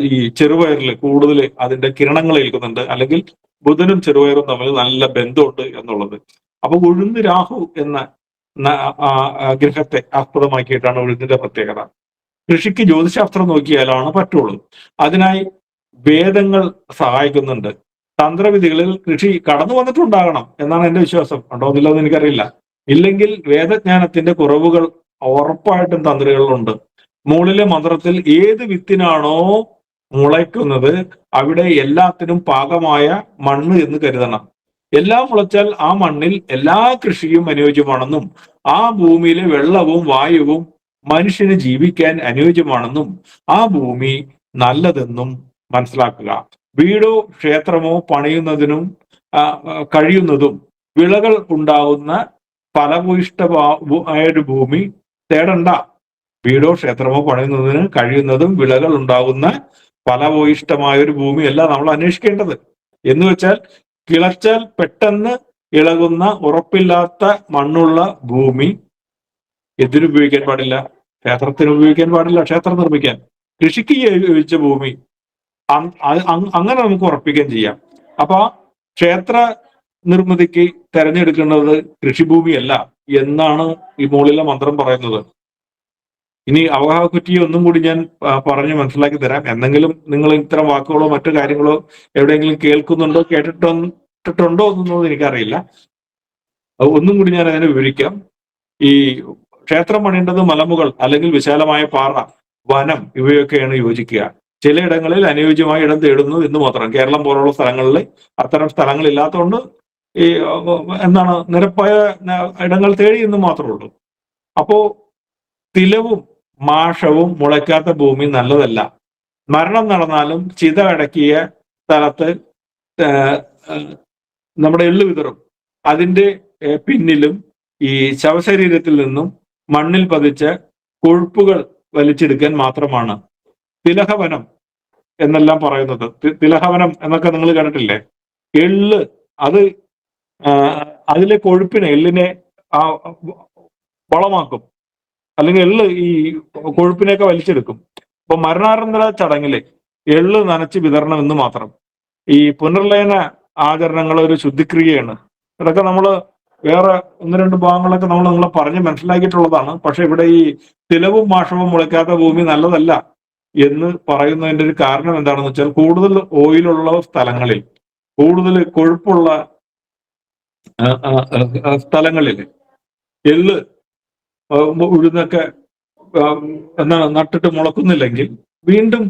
ഈ ചെറുപയറിൽ കൂടുതൽ അതിന്റെ കിരണങ്ങൾ ഏൽക്കുന്നുണ്ട്, അല്ലെങ്കിൽ ബുധനും ചെറുപയറും തമ്മിൽ നല്ല ബന്ധമുണ്ട് എന്നുള്ളത്. അപ്പൊ ഉഴുന്ന് രാഹു എന്ന ഗ്രഹത്തെ ആസ്പദമാക്കിയിട്ടാണ് ഉഴുന്നിന്റെ പ്രത്യേകത. കൃഷിക്ക് ജ്യോതിശാസ്ത്രം നോക്കിയാലാണ് പറ്റുള്ളൂ. അതിനായി വേദങ്ങൾ സഹായിക്കുന്നുണ്ട്. തന്ത്രവിധികളിൽ കൃഷി കടന്നു വന്നിട്ടുണ്ടാകണം എന്നാണ് എന്റെ വിശ്വാസം. ഉണ്ടോ എന്നില്ലെന്ന് എനിക്കറിയില്ല. ഇല്ലെങ്കിൽ വേദജ്ഞാനത്തിന്റെ കുറവുകൾ ഉറപ്പായിട്ടും തന്ത്രികളിലുണ്ട്. മുകളിലെ മന്ത്രത്തിൽ ഏത് വിത്തിനാണോ മുളയ്ക്കുന്നത് അവിടെ എല്ലാത്തിനും പാകമായ മണ്ണ് എന്ന് കരുതണം. എല്ലാം മുളച്ചാൽ ആ മണ്ണിൽ എല്ലാ കൃഷിയും അനുയോജ്യമാണെന്നും ആ ഭൂമിയിലെ വെള്ളവും വായുവും മനുഷ്യന് ജീവിക്കാൻ അനുയോജ്യമാണെന്നും ആ ഭൂമി നല്ലതെന്നും മനസ്സിലാക്കുക. വീടോ ക്ഷേത്രമോ പണിയുന്നതിനും കഴിയുന്നതും വിളകൾ ഉണ്ടാവുന്ന ഫലഭൂയിഷ്ഠമായ ഒരു ഭൂമി തേടണ്ട. വീടോ ക്ഷേത്രമോ പണിയുന്നതിന് കഴിയുന്നതും വിളകൾ ഉണ്ടാകുന്ന ഫലഭൂയിഷ്ഠമായ ഒരു ഭൂമിയല്ല നമ്മൾ അന്വേഷിക്കേണ്ടത്. എന്ന് വെച്ചാൽ കിളച്ചാൽ പെട്ടെന്ന് ഇളകുന്ന ഉറപ്പില്ലാത്ത മണ്ണുള്ള ഭൂമി എന്തിനുപയോഗിക്കാൻ പാടില്ല? ക്ഷേത്രത്തിന് ഉപയോഗിക്കാൻ പാടില്ല. ക്ഷേത്രം നിർമ്മിക്കാൻ. കൃഷിക്ക് യോജിച്ച ഭൂമി അങ്ങനെ നമുക്ക് ഉറപ്പിക്കുകയും ചെയ്യാം. അപ്പൊ ക്ഷേത്ര നിർമ്മിതിക്ക് തെരഞ്ഞെടുക്കേണ്ടത് കൃഷിഭൂമിയല്ല എന്നാണ് ഈ മുകളിലെ മന്ത്രം പറയുന്നത്. ഇനി അവഗാഹക്കുറ്റി ഒന്നും കൂടി ഞാൻ പറഞ്ഞ് മനസ്സിലാക്കി തരാം. എന്തെങ്കിലും നിങ്ങൾ ഇത്തരം വാക്കുകളോ മറ്റു കാര്യങ്ങളോ എവിടെയെങ്കിലും കേൾക്കുന്നുണ്ടോ, കേട്ടിട്ടുണ്ടോ എന്നൊന്നും എനിക്കറിയില്ല. ഒന്നും കൂടി ഞാൻ അതിനെ വിവരിക്കാം. ഈ ക്ഷേത്രം പണിയേണ്ടത് മലമുകൾ അല്ലെങ്കിൽ വിശാലമായ പാറ, വനം ഇവയൊക്കെയാണ് യോജിക്കുക. ചിലയിടങ്ങളിൽ അനുയോജ്യമായ ഇടം തേടുന്നു എന്ന് മാത്രം. കേരളം പോലുള്ള സ്ഥലങ്ങളിൽ അത്തരം സ്ഥലങ്ങൾ ഇല്ലാത്തതുകൊണ്ട് ഈ നിരപ്പായ ഇടങ്ങൾ തേടി എന്ന് മാത്രമേ ഉള്ളൂ. അപ്പോ തിലവും മാഷവും മുളയ്ക്കാത്ത ഭൂമി നല്ലതല്ല. മരണം നടന്നാലും ചിത അടക്കിയ സ്ഥലത്ത് നമ്മുടെ എള്ളു വിതറും. അതിന്റെ പിന്നിലും ഈ ശവശരീരത്തിൽ നിന്നും മണ്ണിൽ പതിച്ച കൊഴുപ്പുകൾ വലിച്ചെടുക്കാൻ മാത്രമാണ് തിലഹവനം എന്നെല്ലാം പറയുന്നത്. തിലഹവനം എന്നൊക്കെ നിങ്ങൾ കണ്ടിട്ടില്ലേ? എള്ള് അത് അതിലെ കൊഴുപ്പിനെ, എള്ളിനെ വളമാക്കും, അല്ലെങ്കിൽ എള്ള് ഈ കൊഴുപ്പിനെയൊക്കെ വലിച്ചെടുക്കും. അപ്പൊ മരണാനന്തര ചടങ്ങില് എള്ള് നനച്ച് വിതരണം എന്ന് മാത്രം. ഈ പുനർലയന ആചരണങ്ങൾ ഒരു ശുദ്ധിക്രിയയാണ്. ഇതൊക്കെ നമ്മൾ വേറെ ഒന്ന് രണ്ട് ഭാഗങ്ങളൊക്കെ നിങ്ങളെ പറഞ്ഞ് മനസ്സിലാക്കിയിട്ടുള്ളതാണ്. പക്ഷെ ഇവിടെ ഈ തിലവും മാഷവും മുളയ്ക്കാത്ത ഭൂമി നല്ലതല്ല എന്ന് പറയുന്നതിന്റെ ഒരു കാരണം എന്താണെന്ന് വെച്ചാൽ, കൂടുതൽ ഓയിലുള്ള സ്ഥലങ്ങളിൽ, കൂടുതൽ കൊഴുപ്പുള്ള സ്ഥലങ്ങളിൽ എള്ള് ഉഴുന്നൊക്കെ നട്ടിട്ട് മുളക്കുന്നില്ലെങ്കിൽ വീണ്ടും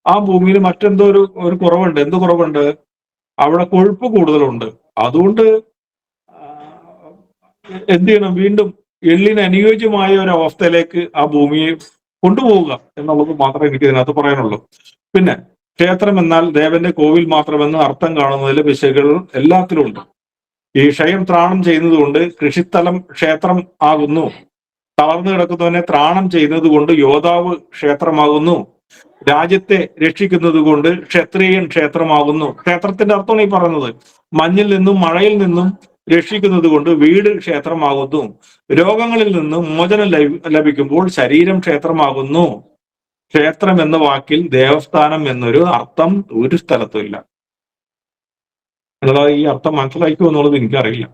ആ ഭൂമിയിൽ മറ്റെന്തോ ഒരു കുറവുണ്ട്. എന്ത് കുറവുണ്ട്? അവിടെ കൊഴുപ്പ് കൂടുതലുണ്ട്. അതുകൊണ്ട് എന്ത് ചെയ്യണം? വീണ്ടും എള്ളിന് അനുയോജ്യമായ ഒരു അവസ്ഥയിലേക്ക് ആ ഭൂമിയെ കൊണ്ടുപോവുക എന്നുള്ളത് മാത്രമേ എനിക്ക് ഇതിനകത്ത് പറയാനുള്ളൂ. പിന്നെ ക്ഷേത്രം എന്നാൽ ദേവന്റെ കോവിൽ മാത്രമെന്ന് അർത്ഥം കാണുന്നതിൽ പിശകുകൾ എല്ലാത്തിലും ഉണ്ട്. ഈ ക്ഷയം ത്രാണം ചെയ്യുന്നത് കൊണ്ട് കൃഷിസ്ഥലം ക്ഷേത്രം ആകുന്നു. തളർന്നു കിടക്കുന്നവനെ ത്രാണം ചെയ്യുന്നത് കൊണ്ട് യോദ്ധാവ് ക്ഷേത്രമാകുന്നു. രാജ്യത്തെ രക്ഷിക്കുന്നത് കൊണ്ട് ക്ഷത്രിയൻ ക്ഷേത്രമാകുന്നു. ക്ഷേത്രത്തിന്റെ അർത്ഥമാണ് ഈ പറയുന്നത്. മഞ്ഞിൽ നിന്നും മഴയിൽ നിന്നും രക്ഷിക്കുന്നത് കൊണ്ട് വീട് ക്ഷേത്രമാകുന്നു. രോഗങ്ങളിൽ നിന്നും മോചനം ലഭിക്കുമ്പോൾ ശരീരം ക്ഷേത്രമാകുന്നു. ക്ഷേത്രം എന്ന വാക്കിൽ ദേവസ്ഥാനം എന്നൊരു അർത്ഥം ഒരു സ്ഥലത്തും ഇല്ല. നിങ്ങൾ ഈ അർത്ഥം മനസ്സിലാക്കുമോ എന്നുള്ളത് എനിക്കറിയില്ല.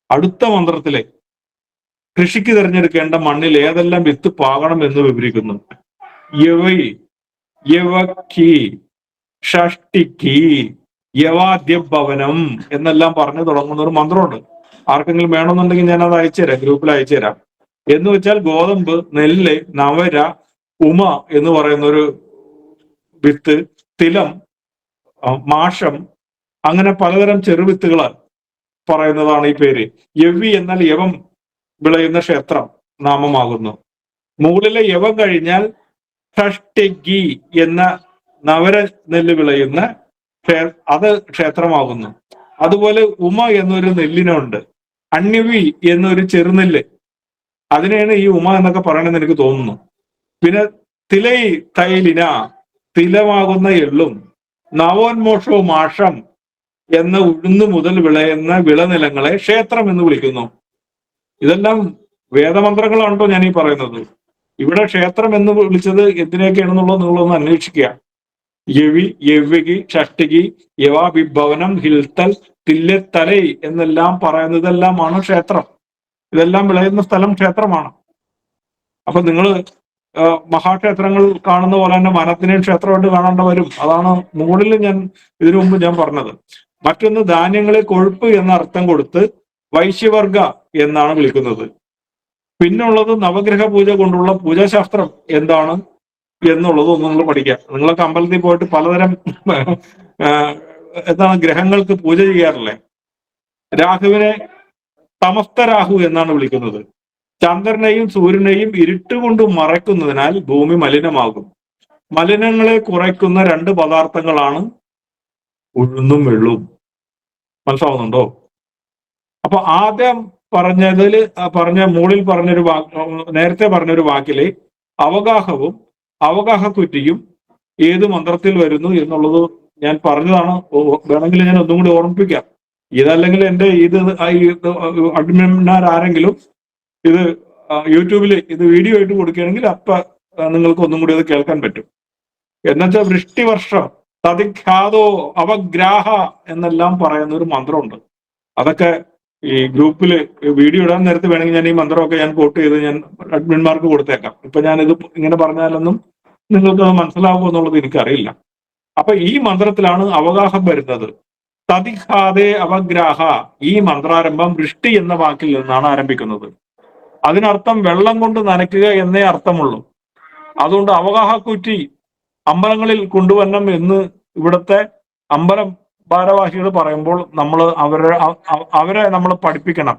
അടുത്ത മന്ത്രത്തിലെ കൃഷിക്ക് തിരഞ്ഞെടുക്കേണ്ട മണ്ണിൽ ഏതെല്ലാം വിത്ത് പാകണം എന്ന് വിവരിക്കുന്നു. യവക്കി, ഷഷ്ടിക്ക്, യവാദ്യഭവനം എന്നെല്ലാം പറഞ്ഞു തുടങ്ങുന്ന ഒരു മന്ത്രമുണ്ട്. ആർക്കെങ്കിലും വേണമെന്നുണ്ടെങ്കിൽ ഞാൻ അത് അയച്ചുതരാം, ഗ്രൂപ്പിൽ അയച്ചുതരാം. എന്ന് വെച്ചാൽ ഗോതമ്പ്, നെല്ല്, നവര, ഉമ എന്ന് പറയുന്ന ഒരു വിത്ത്, തിലം, മാഷം, അങ്ങനെ പലതരം ചെറുവിത്തുകൾ പറയുന്നതാണ് ഈ പേര്. യവി എന്നാൽ യവം വിളയുന്ന ക്ഷേത്രം നാമമാകുന്നു. മുകളിലെ യവം കഴിഞ്ഞാൽ ഷഷ്ടിഗി എന്ന നവര നെല്ല് വിളയുന്ന അത് ക്ഷേത്രമാകുന്നു. അതുപോലെ ഉമ എന്നൊരു നെല്ലിനുണ്ട്. അണ്യവി എന്നൊരു ചെറുനെല്ല്, അതിനെയാണ് ഈ ഉമ എന്നൊക്കെ പറയണമെന്ന് എനിക്ക് തോന്നുന്നു. പിന്നെ തിലൈ തൈലിന, തിലമാകുന്ന എള്ളും, നവോന്മോഷവും മാഷം എന്ന ഉഴുന്നു മുതൽ വിളയുന്ന വിളനിലങ്ങളെ ക്ഷേത്രം എന്ന് വിളിക്കുന്നു. ഇതെല്ലാം വേദമന്ത്രങ്ങളാണോ ഞാൻ ഈ പറയുന്നത്? ഇവിടെ ക്ഷേത്രം എന്ന് വിളിച്ചത് എന്തിനൊക്കെയാണെന്നുള്ളത് നിങ്ങളൊന്ന് അന്വേഷിക്കുക. യവി, യവ്വികി, ഷഷ്ടികി, യവാഭിഭവനം, ഹിൽത്തൽ, തില്യത്തലൈ എന്നെല്ലാം പറയുന്നതെല്ലാമാണ് ക്ഷേത്രം. ഇതെല്ലാം വിളയുന്ന സ്ഥലം ക്ഷേത്രമാണ്. അപ്പൊ നിങ്ങൾ മഹാക്ഷേത്രങ്ങൾ കാണുന്ന പോലെ തന്നെ വനത്തിനെയും ക്ഷേത്രമായിട്ട് കാണേണ്ട വരും. അതാണ് മുകളിൽ ഞാൻ ഇതിനു മുമ്പ് ഞാൻ പറഞ്ഞത്. മറ്റൊന്ന്, ധാന്യങ്ങളെ കൊഴുപ്പ് എന്ന അർത്ഥം കൊടുത്ത് വൈശ്യവർഗ എന്നാണ് വിളിക്കുന്നത്. പിന്നുള്ളത് നവഗ്രഹ പൂജ കൊണ്ടുള്ള പൂജാശാസ്ത്രം എന്താണ് എന്നുള്ളത് ഒന്ന് നിങ്ങൾ പഠിക്കുക. നിങ്ങളൊക്കെ അമ്പലത്തിൽ പോയിട്ട് പലതരം എന്താണ് ഗ്രഹങ്ങൾക്ക് പൂജ ചെയ്യാറില്ലേ? രാഹുവിനെ സമസ്ത രാഹു എന്നാണ് വിളിക്കുന്നത്. ചന്ദ്രനെയും സൂര്യനെയും ഇരുട്ടുകൊണ്ട് മറയ്ക്കുന്നതിനാൽ ഭൂമി മലിനമാകും. മലിനങ്ങളെ കുറയ്ക്കുന്ന രണ്ട് പദാർത്ഥങ്ങളാണ് ഉഴുന്നും വെള്ളവും. മനസ്സിലാവുന്നുണ്ടോ? അപ്പൊ ആദ്യം മുകളിൽ പറഞ്ഞൊരു നേരത്തെ പറഞ്ഞൊരു വാക്കിലെ അവഗാഹവും അവഗാഹക്കുറ്റിയും ഏത് മന്ത്രത്തിൽ വരുന്നു എന്നുള്ളത് ഞാൻ പറഞ്ഞതാണ്. വേണമെങ്കിൽ ഞാൻ ഒന്നും കൂടി ഓർമ്മിപ്പിക്കാം. ഇതല്ലെങ്കിൽ എന്റെ അഡ്മിന്മാരാരെങ്കിലും ഇത് യൂട്യൂബിൽ ഇത് വീഡിയോ ആയിട്ട് കൊടുക്കുകയാണെങ്കിൽ അപ്പൊ നിങ്ങൾക്ക് ഒന്നും കൂടി അത് കേൾക്കാൻ പറ്റും. എന്നുവെച്ചാൽ വൃഷ്ടിവർഷം, തതിഖ്യാതോ, അവഗ്രാഹ എന്നെല്ലാം പറയുന്ന ഒരു മന്ത്രമുണ്ട്. അതൊക്കെ ഈ ഗ്രൂപ്പിൽ വീഡിയോ ഇടാൻ നേരത്തെ വേണമെങ്കിൽ ഞാൻ ഈ മന്ത്രമൊക്കെ ഞാൻ കോട്ട് ചെയ്ത് ഞാൻ അഡ്മിന്മാർക്ക് കൊടുത്തേക്കാം. ഇപ്പൊ ഞാനിത് ഇങ്ങനെ പറഞ്ഞാലൊന്നും നിങ്ങൾക്ക് അത് മനസ്സിലാവുമോ എന്നുള്ളത് എനിക്കറിയില്ല. അപ്പൊ ഈ മന്ത്രത്തിലാണ് അവഗാഹം വരുന്നത്. തതിഖാതെ അവഗ്രാഹ. ഈ മന്ത്രാരംഭം വൃഷ്ടി എന്ന വാക്കിൽ നിന്നാണ് ആരംഭിക്കുന്നത്. അതിനർത്ഥം വെള്ളം കൊണ്ട് നനയ്ക്കുക എന്നേ അർത്ഥമുള്ളൂ. അതുകൊണ്ട് അവഗാഹക്കുറ്റി അമ്പലങ്ങളിൽ കൊണ്ടുവരണം എന്ന് ഇവിടുത്തെ അമ്പലം ഭാരവാഹികൾ പറയുമ്പോൾ നമ്മൾ അവരെ നമ്മൾ പഠിപ്പിക്കണം.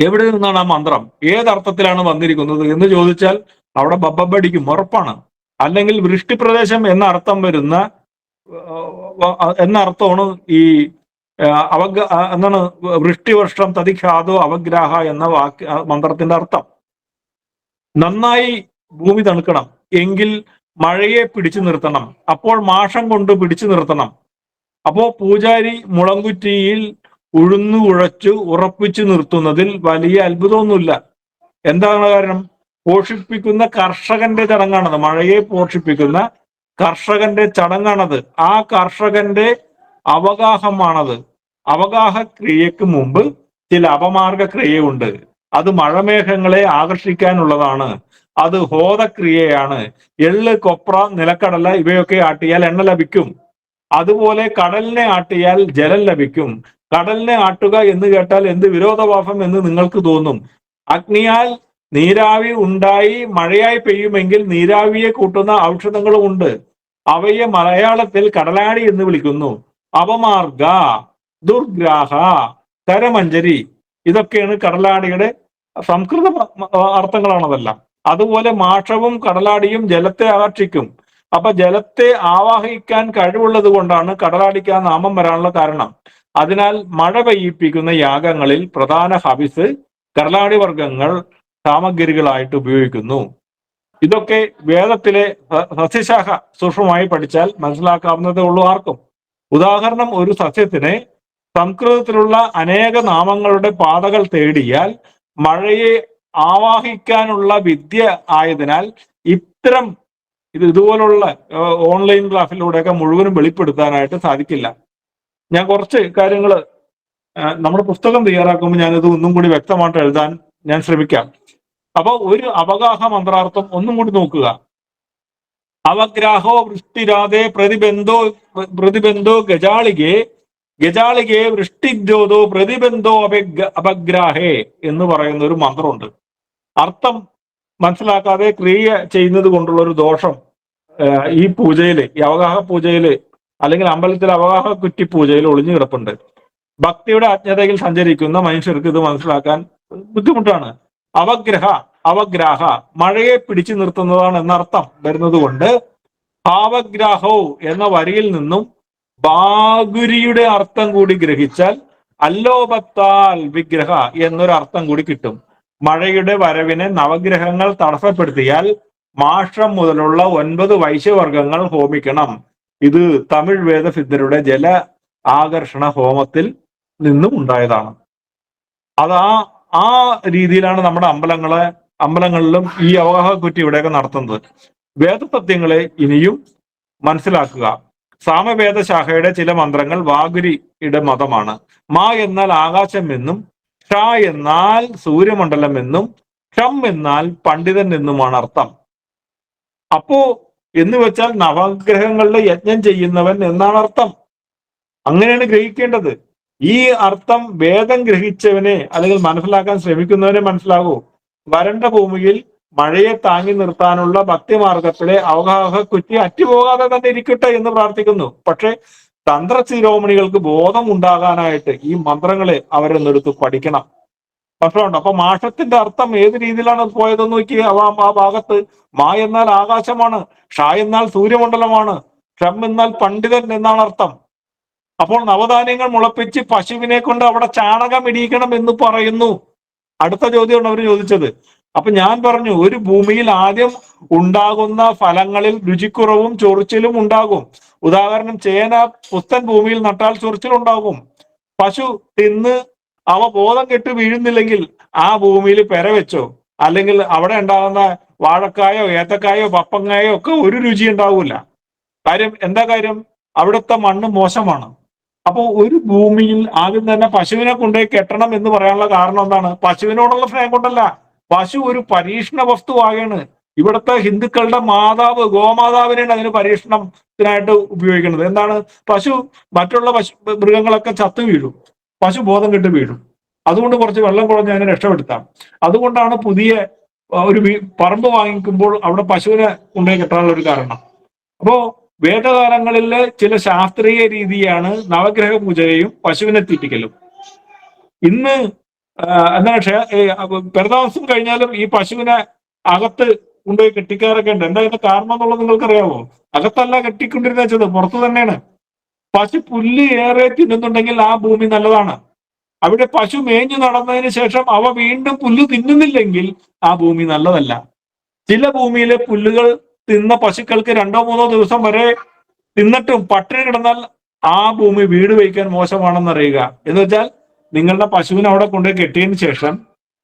എവിടെ നിന്നാണ് ആ മന്ത്രം, ഏതർത്ഥത്തിലാണ് വന്നിരിക്കുന്നത് എന്ന് ചോദിച്ചാൽ അവിടെ ബബ്ബടിക്കും, ഉറപ്പാണ്. അല്ലെങ്കിൽ വൃഷ്ടിപ്രദേശം എന്ന അർത്ഥം വരുന്ന എന്ന അർത്ഥമാണ് ഈ എന്താണ് വൃഷ്ടിവർഷം തതിഖ്യാതോ അവഗ്രാഹ എന്ന മന്ത്രത്തിന്റെ അർത്ഥം. നന്നായി ഭൂമി തണുക്കണം, എങ്കിൽ മഴയെ പിടിച്ചു നിർത്തണം, അപ്പോൾ മാഷം കൊണ്ട് പിടിച്ചു നിർത്തണം. അപ്പോ പൂജാരി മുളങ്കുറ്റിയിൽ ഉഴുന്നു ഉഴച്ചു ഉറപ്പിച്ചു നിർത്തുന്നതിൽ വലിയ അത്ഭുതമൊന്നുമില്ല. എന്താണ് കാരണം? പോഷിപ്പിക്കുന്ന കർഷകന്റെ ചടങ്ങാണത്. മഴയെ പോഷിപ്പിക്കുന്ന കർഷകന്റെ ചടങ്ങാണത്. ആ കർഷകന്റെ അവഗാഹമാണത്. അവഗാഹ ക്രിയക്ക് മുമ്പ് ചില അപമാർഗ ക്രിയയുണ്ട്. അത് മഴമേഘങ്ങളെ ആകർഷിക്കാനുള്ളതാണ്. അത് ഹോതക്രിയയാണ്. എള്ള്, കൊപ്ര, നിലക്കടല ഇവയൊക്കെ ആട്ടിയാൽ എണ്ണ ലഭിക്കും. അതുപോലെ കടലിനെ ആട്ടിയാൽ ജലം ലഭിക്കും. കടലിനെ ആട്ടുക എന്ന് കേട്ടാൽ എന്ത് വിരോധാഭാസം എന്ന് നിങ്ങൾക്ക് തോന്നും. അഗ്നിയാൽ നീരാവി ഉണ്ടായി മഴയായി പെയ്യുമെങ്കിൽ നീരാവിയെ കൂട്ടുന്ന ഔഷധങ്ങളും ഉണ്ട്. അവയെ മലയാളത്തിൽ കടലാടി എന്ന് വിളിക്കുന്നു. അപമാർഗ, ദുർഗ്രാഹ, കരമഞ്ജരി ഇതൊക്കെയാണ് കടലാടിയുടെ സംസ്കൃത അർത്ഥങ്ങളാണതെല്ലാം. അതുപോലെ മാഷവും കടലാടിയും ജലത്തെ ആകർഷിക്കും. അപ്പൊ ജലത്തെ ആവാഹിക്കാൻ കഴിവുള്ളത് കൊണ്ടാണ് കടലാടിക്ക് ആ നാമം വരാനുള്ള കാരണം. അതിനാൽ മഴ പെയ്യിപ്പിക്കുന്ന യാഗങ്ങളിൽ പ്രധാന ഹവിസ് കടലാടി വർഗങ്ങൾ സാമഗ്രികളായിട്ട് ഉപയോഗിക്കുന്നു. ഇതൊക്കെ വേദത്തിലെ സസ്യശാഖ സൂക്ഷ്മമായി പഠിച്ചാൽ മനസ്സിലാക്കാവുന്നതേ ഉള്ളൂ ആർക്കും. ഉദാഹരണം, ഒരു സസ്യത്തിന് സംസ്കൃതത്തിലുള്ള അനേക നാമങ്ങളുടെ പാതകൾ തേടിയാൽ മഴയെ ആവാഹിക്കാനുള്ള വിദ്യ ആയതിനാൽ ഇത്തരം ഇതുപോലുള്ള ഓൺലൈൻ ക്ലാസ്സിലൂടെയൊക്കെ മുഴുവനും വെളിപ്പെടുത്താനായിട്ട് സാധിക്കില്ല. ഞാൻ കുറച്ച് കാര്യങ്ങൾ നമ്മുടെ പുസ്തകം തയ്യാറാക്കുമ്പോൾ ഞാനിത് ഒന്നും കൂടി വ്യക്തമായിട്ട് എഴുതാൻ ഞാൻ ശ്രമിക്കാം. അപ്പൊ ഒരു അവഗാഹ മന്ത്രാർത്ഥം ഒന്നും കൂടി നോക്കുക. അവഗ്രാഹോ വൃഷ്ടിരാധേ പ്രതിബന്ധോ ഗജാളികെ വൃഷ്ടിജ്യോതോ പ്രതിബന്ധോ അപഗ്രാഹേ എന്ന് പറയുന്ന ഒരു മന്ത്രമുണ്ട്. അർത്ഥം മനസ്സിലാക്കാതെ ക്രിയ ചെയ്യുന്നത് കൊണ്ടുള്ള ഒരു ദോഷം ഈ പൂജയില്, ഈ അവഗാഹ പൂജയില് അല്ലെങ്കിൽ അമ്പലത്തിലെ അവഗാഹ കുറ്റി പൂജയിൽ ഒളിഞ്ഞു കിടപ്പുണ്ട്. ഭക്തിയുടെ അജ്ഞതയിൽ സഞ്ചരിക്കുന്ന മനുഷ്യർക്ക് ഇത് മനസ്സിലാക്കാൻ ബുദ്ധിമുട്ടാണ്. അവഗ്രാഹ മഴയെ പിടിച്ചു നിർത്തുന്നതാണ് എന്നർത്ഥം വരുന്നത് കൊണ്ട് ഭാവഗ്രാഹോ എന്ന വരിയിൽ നിന്നും ബാഗുരിയുടെ അർത്ഥം കൂടി ഗ്രഹിച്ചാൽ അല്ലോപത്താൽ വിഗ്രഹ എന്നൊരു അർത്ഥം കൂടി കിട്ടും. മഴയുടെ വരവിനെ നവഗ്രഹങ്ങൾ തടസ്സപ്പെടുത്തിയാൽ മാഷം മുതലുള്ള 9 വൈശ്യവർഗങ്ങൾ ഹോമിക്കണം. ഇത് തമിഴ് വേദസിദ്ധരുടെ ജല ആകർഷണ ഹോമത്തിൽ നിന്നും ഉണ്ടായതാണ്. അത് ആ രീതിയിലാണ് നമ്മുടെ അമ്പലങ്ങളെ അമ്പലങ്ങളിലും ഈ അവഗാഹക്കുറ്റി ഇവിടെയൊക്കെ നടത്തുന്നത്. വേദസത്യങ്ങളെ ഇനിയും മനസ്സിലാക്കുക. സാമവേദ ശാഖയുടെ ചില മന്ത്രങ്ങൾ വാഗുരിയുടെ മതമാണ്. മാ എന്നാൽ ആകാശം എന്നും, ഷ എന്നാൽ സൂര്യമണ്ഡലം എന്നും, ഷം എന്നാൽ പണ്ഡിതൻ എന്നുമാണ് അർത്ഥം. അപ്പോ എന്ന് വെച്ചാൽ നവഗ്രഹങ്ങളുടെ യജ്ഞം ചെയ്യുന്നവൻ എന്നാണ് അർത്ഥം. അങ്ങനെയാണ് ഗ്രഹിക്കേണ്ടത്. ഈ അർത്ഥം വേദം ഗ്രഹിച്ചവനെ അല്ലെങ്കിൽ മനസ്സിലാക്കാൻ ശ്രമിക്കുന്നവനെ മനസ്സിലാകൂ. വരണ്ട ഭൂമിയിൽ മഴയെ താങ്ങി നിർത്താനുള്ള ഭക്തിമാർഗത്തിലെ അവഗാഹ കുറ്റി അറ്റുപോകാതെ തന്നെ ഇരിക്കട്ടെ എന്ന് പ്രാർത്ഥിക്കുന്നു. പക്ഷെ തന്ത്ര ശിരോമണികൾക്ക് ബോധം ഉണ്ടാകാനായിട്ട് ഈ മന്ത്രങ്ങളെ അവരെന്നെടുത്ത് പഠിക്കണം. പ്രശ്നമുണ്ട്. അപ്പൊ മാഷത്തിന്റെ അർത്ഥം ഏത് രീതിയിലാണ് പോയതെന്ന് നോക്കി. ആ ഭാഗത്ത് മാ എന്നാൽ ആകാശമാണ്, ഷ എന്നാൽ സൂര്യമണ്ഡലമാണ്, ഷം എന്നാൽ പണ്ഡിതൻ എന്നാണ് അർത്ഥം. അപ്പോൾ നവധാന്യങ്ങൾ മുളപ്പിച്ച് പശുവിനെ കൊണ്ട് അവിടെ ചാണകം ഇടിയിക്കണം എന്ന് പറയുന്നു. അടുത്ത ചോദ്യമാണ് അവർ ചോദിച്ചത്. അപ്പൊ ഞാൻ പറഞ്ഞു, ഒരു ഭൂമിയിൽ ആദ്യം ഉണ്ടാകുന്ന ഫലങ്ങളിൽ രുചിക്കുറവും ചൊറിച്ചിലും ഉണ്ടാകും. ഉദാഹരണം, ചേന പുത്തൻ ഭൂമിയിൽ നട്ടാൽ ചൊറിച്ചിലുണ്ടാകും. പശു തിന്ന് അവ ബോധം കെട്ട് വീഴുന്നില്ലെങ്കിൽ ആ ഭൂമിയിൽ പെര വെച്ചോ അല്ലെങ്കിൽ അവിടെ ഉണ്ടാകുന്ന വാഴക്കായോ ഏത്തക്കായോ പപ്പങ്ങായോ ഒക്കെ ഒരു രുചി ഉണ്ടാവില്ല. എന്താ കാര്യം? അവിടുത്തെ മണ്ണ് മോശമാണ്. അപ്പോൾ ഒരു ഭൂമിയിൽ ആദ്യം തന്നെ പശുവിനെ കൊണ്ടുപോയി കെട്ടണം എന്ന് പറയാനുള്ള കാരണം എന്താണ്? പശുവിനോടുള്ള സ്നേഹം കൊണ്ടല്ല. പശു ഒരു പരീക്ഷണ വസ്തുവായാണ്. ഇവിടുത്തെ ഹിന്ദുക്കളുടെ മാതാവ് ഗോമാതാവിനെയാണ് അതിന് പരീക്ഷണത്തിനായിട്ട് ഉപയോഗിക്കുന്നത്. എന്താണ്? പശു മറ്റുള്ള മൃഗങ്ങളൊക്കെ ചത്തു വീഴും, പശു ബോധം കെട്ട് വീഴും. അതുകൊണ്ട് കുറച്ച് വെള്ളം കുഴഞ്ഞ് അതിനെ രക്ഷപ്പെടുത്താം. അതുകൊണ്ടാണ് പുതിയ ഒരു പറമ്പ് വാങ്ങിക്കുമ്പോൾ അവിടെ പശുവിനെ കൊണ്ടുപോയി കെട്ടാനുള്ള ഒരു കാരണം. അപ്പോ വേദകാലങ്ങളിലെ ചില ശാസ്ത്രീയ രീതിയാണ് നവഗ്രഹ പൂജയും പശുവിനെ തീറ്റിക്കലും. ഇന്ന് എന്താണ് പെരതാമസം കഴിഞ്ഞാലും ഈ പശുവിനെ അകത്ത് കൊണ്ടുപോയി കെട്ടിക്കാറൊക്കെ ഉണ്ട്. എന്താ ഇതിന്റെ കാരണം എന്നുള്ളത് നിങ്ങൾക്കറിയാമോ? അകത്തല്ല കെട്ടിക്കൊണ്ടിരുന്ന വെച്ചത്, പുറത്തു തന്നെയാണ്. പശു പുല്ല് ഏറെ തിന്നുന്നുണ്ടെങ്കിൽ ആ ഭൂമി നല്ലതാണ്. അവിടെ പശു മേഞ്ഞു നടന്നതിന് ശേഷം അവ വീണ്ടും പുല്ല് തിന്നുന്നില്ലെങ്കിൽ ആ ഭൂമി നല്ലതല്ല. ചില ഭൂമിയിലെ പുല്ലുകൾ തിന്ന പശുക്കൾക്ക് 2-3 ദിവസം വരെ തിന്നിട്ടും പട്ടിണി കിടന്നാൽ ആ ഭൂമി വീട് വയ്ക്കാൻ മോശമാണെന്ന് അറിയുക. എന്ന് വെച്ചാൽ നിങ്ങളുടെ പശുവിനെ അവിടെ കൊണ്ടുപോയി കെട്ടിയതിന് ശേഷം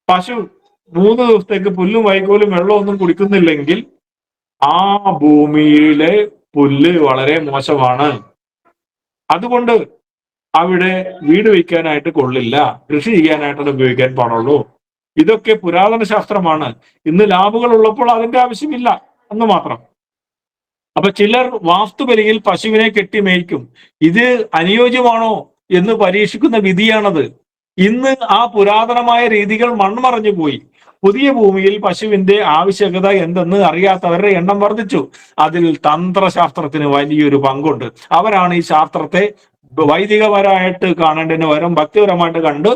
പശു 3 ദിവസത്തേക്ക് പുല്ലും വൈക്കോലും വെള്ളവും ഒന്നും കുടിക്കുന്നില്ലെങ്കിൽ ആ ഭൂമിയിലെ പുല്ല് വളരെ മോശമാണ്. അതുകൊണ്ട് അവിടെ വീട് വയ്ക്കാനായിട്ട് കൊള്ളില്ല, കൃഷി ചെയ്യാനായിട്ടാണ് ഉപയോഗിക്കാൻ പാടുള്ളൂ. ഇതൊക്കെ പുരാതന ശാസ്ത്രമാണ്. ഇന്ന് ലാബുകൾ ഉള്ളപ്പോൾ അതിന്റെ ആവശ്യമില്ല എന്ന് മാത്രം. അപ്പൊ ചിലർ വാസ്തുബലിയിൽ പശുവിനെ കെട്ടി മേയ്ക്കും. ഇത് അനുയോജ്യമാണോ എന്ന് പരീക്ഷിക്കുന്ന വിധിയാണത്. ഇന്ന് ആ പുരാതനമായ രീതികൾ മൺമറഞ്ഞു പോയി. പുതിയ ഭൂമിയിൽ പശുവിന്റെ ആവശ്യകത എന്തെന്ന് അറിയാത്തവരുടെ എണ്ണം വർദ്ധിച്ചു. അതിൽ തന്ത്രശാസ്ത്രത്തിന് വലിയൊരു പങ്കുണ്ട്. അവരാണ് ഈ ശാസ്ത്രത്തെ വൈദികപരമായിട്ട് കാണേണ്ടതിന് പകരം ഭക്തിപരമായിട്ട് കണ്ട്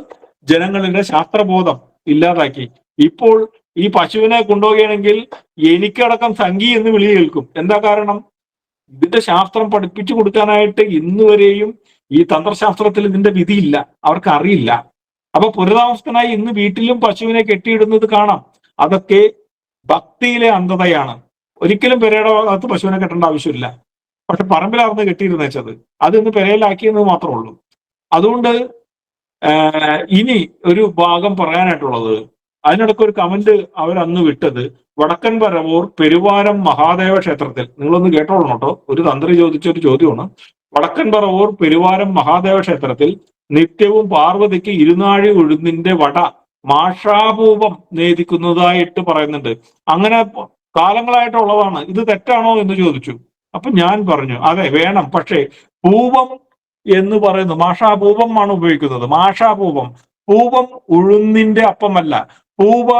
ജനങ്ങളുടെ ശാസ്ത്രബോധം ഇല്ലാതാക്കി. ഇപ്പോൾ ഈ പശുവിനെ കൊണ്ടുപോവുകയാണെങ്കിൽ എനിക്കടക്കം സംഘി എന്ന് വിളി കേൾക്കും. എന്താ കാരണം? ഇതിന്റെ ശാസ്ത്രം പഠിപ്പിച്ചു കൊടുക്കാനായിട്ട് ഇന്ന് വരെയും ഈ തന്ത്രശാസ്ത്രത്തിൽ ഇതിന്റെ വിധിയില്ല, അവർക്ക് അറിയില്ല. അപ്പൊ പുനരാവസ്ഥനായി ഇന്ന് വീട്ടിലും പശുവിനെ കെട്ടിയിടുന്നത് കാണാം. അതൊക്കെ ഭക്തിയിലെ അന്ധതയാണ്. ഒരിക്കലും പെരയുടെ ഭാഗത്ത് പശുവിനെ കെട്ടേണ്ട ആവശ്യമില്ല. പക്ഷെ പറമ്പിലാർന്ന് കെട്ടിയിരുന്ന വെച്ചത് അത് ഇന്ന് പെരയിലാക്കിയെന്ന് മാത്രമേ ഉള്ളൂ. അതുകൊണ്ട് ഇനി ഒരു ഭാഗം പറയാനായിട്ടുള്ളത്, അതിനിടയ്ക്ക് ഒരു കമന്റ് അവരന്ന് വിട്ടത്, വടക്കൻ പരവൂർ പെരുവാരം മഹാദേവ ക്ഷേത്രത്തിൽ, നിങ്ങളൊന്ന് കേട്ടോളണം കേട്ടോ, ഒരു തന്ത്രി ചോദിച്ച ഒരു ചോദ്യമാണ്. വടക്കൻ പറവൂർ പെരുവാരം മഹാദേവ ക്ഷേത്രത്തിൽ നിത്യവും പാർവതിക്ക് ഇരുനാഴി ഉഴുന്നിന്റെ വട മാഷാപൂപം നേദിക്കുന്നതായിട്ട് പറയുന്നുണ്ട്. അങ്ങനെ കാലങ്ങളായിട്ടുള്ളതാണ്. ഇത് തെറ്റാണോ എന്ന് ചോദിച്ചു. അപ്പൊ ഞാൻ പറഞ്ഞു അതെ വേണം, പക്ഷേ പൂവം എന്ന് പറയുന്നത് മാഷാപൂപമാണ് ഉപയോഗിക്കുന്നത്. മാഷാപൂപം, പൂവം ഉഴുന്നിന്റെ അപ്പമല്ല. പൂവ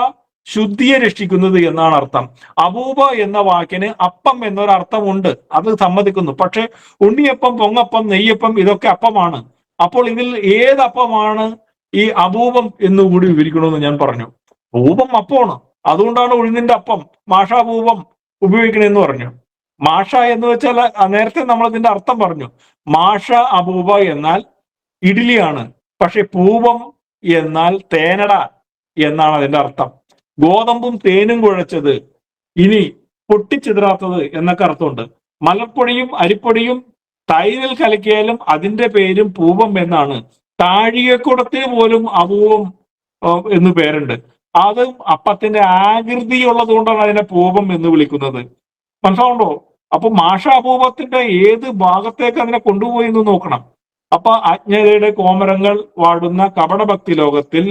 ശുദ്ധിയെ രക്ഷിക്കുന്നത് എന്നാണ് അർത്ഥം. അപൂപ എന്ന വാക്കിന് അപ്പം എന്നൊരർത്ഥമുണ്ട്, അത് സമ്മതിക്കുന്നു. പക്ഷെ ഉണ്ണിയപ്പം, പൊങ്ങപ്പം, നെയ്യപ്പം ഇതൊക്കെ അപ്പമാണ്. അപ്പോൾ ഇതിൽ ഏതപ്പമാണ് ഈ അപൂപം എന്നുകൂടി വിവരിക്കണമെന്ന് ഞാൻ പറഞ്ഞു. പൂപം അപ്പമാണ്, അതുകൊണ്ടാണ് ഉഴുന്നിന്റെ അപ്പം മാഷാപൂപം ഉപയോഗിക്കണമെന്ന് പറഞ്ഞു. മാഷ എന്ന് വെച്ചാൽ നേരത്തെ നമ്മൾ ഇതിന്റെ അർത്ഥം പറഞ്ഞു. മാഷ അപൂപ എന്നാൽ ഇഡ്ഡലിയാണ്, പക്ഷെ പൂപം എന്നാൽ തേനട എന്നാണ് അതിന്റെ അർത്ഥം. ഗോതമ്പും തേനും കുഴച്ചത്, ഇനി പൊട്ടിച്ചിതറാത്തത് എന്നൊക്കെ അർത്ഥമുണ്ട്. മലപ്പൊടിയും അരിപ്പൊടിയും തൈരിൽ കലക്കിയാലും അതിന്റെ പേരും പൂപം എന്നാണ്. താഴികക്കുടത്തിന് പോലും അപൂപം എന്ന് പേരുണ്ട്. അത് അപ്പത്തിന്റെ ആകൃതിയുള്ളത് കൊണ്ടാണ് അതിനെ പൂപം എന്ന് വിളിക്കുന്നത്. മനസ്സിലാവുണ്ടോ? അപ്പൊ മാഷാപൂപത്തിന്റെ ഏത് ഭാഗത്തേക്ക് അതിനെ കൊണ്ടുപോയി എന്ന് നോക്കണം. അപ്പൊ അജ്ഞതയുടെ കോമരങ്ങൾ വാടുന്ന കപടഭക്തി ലോകത്തിൽ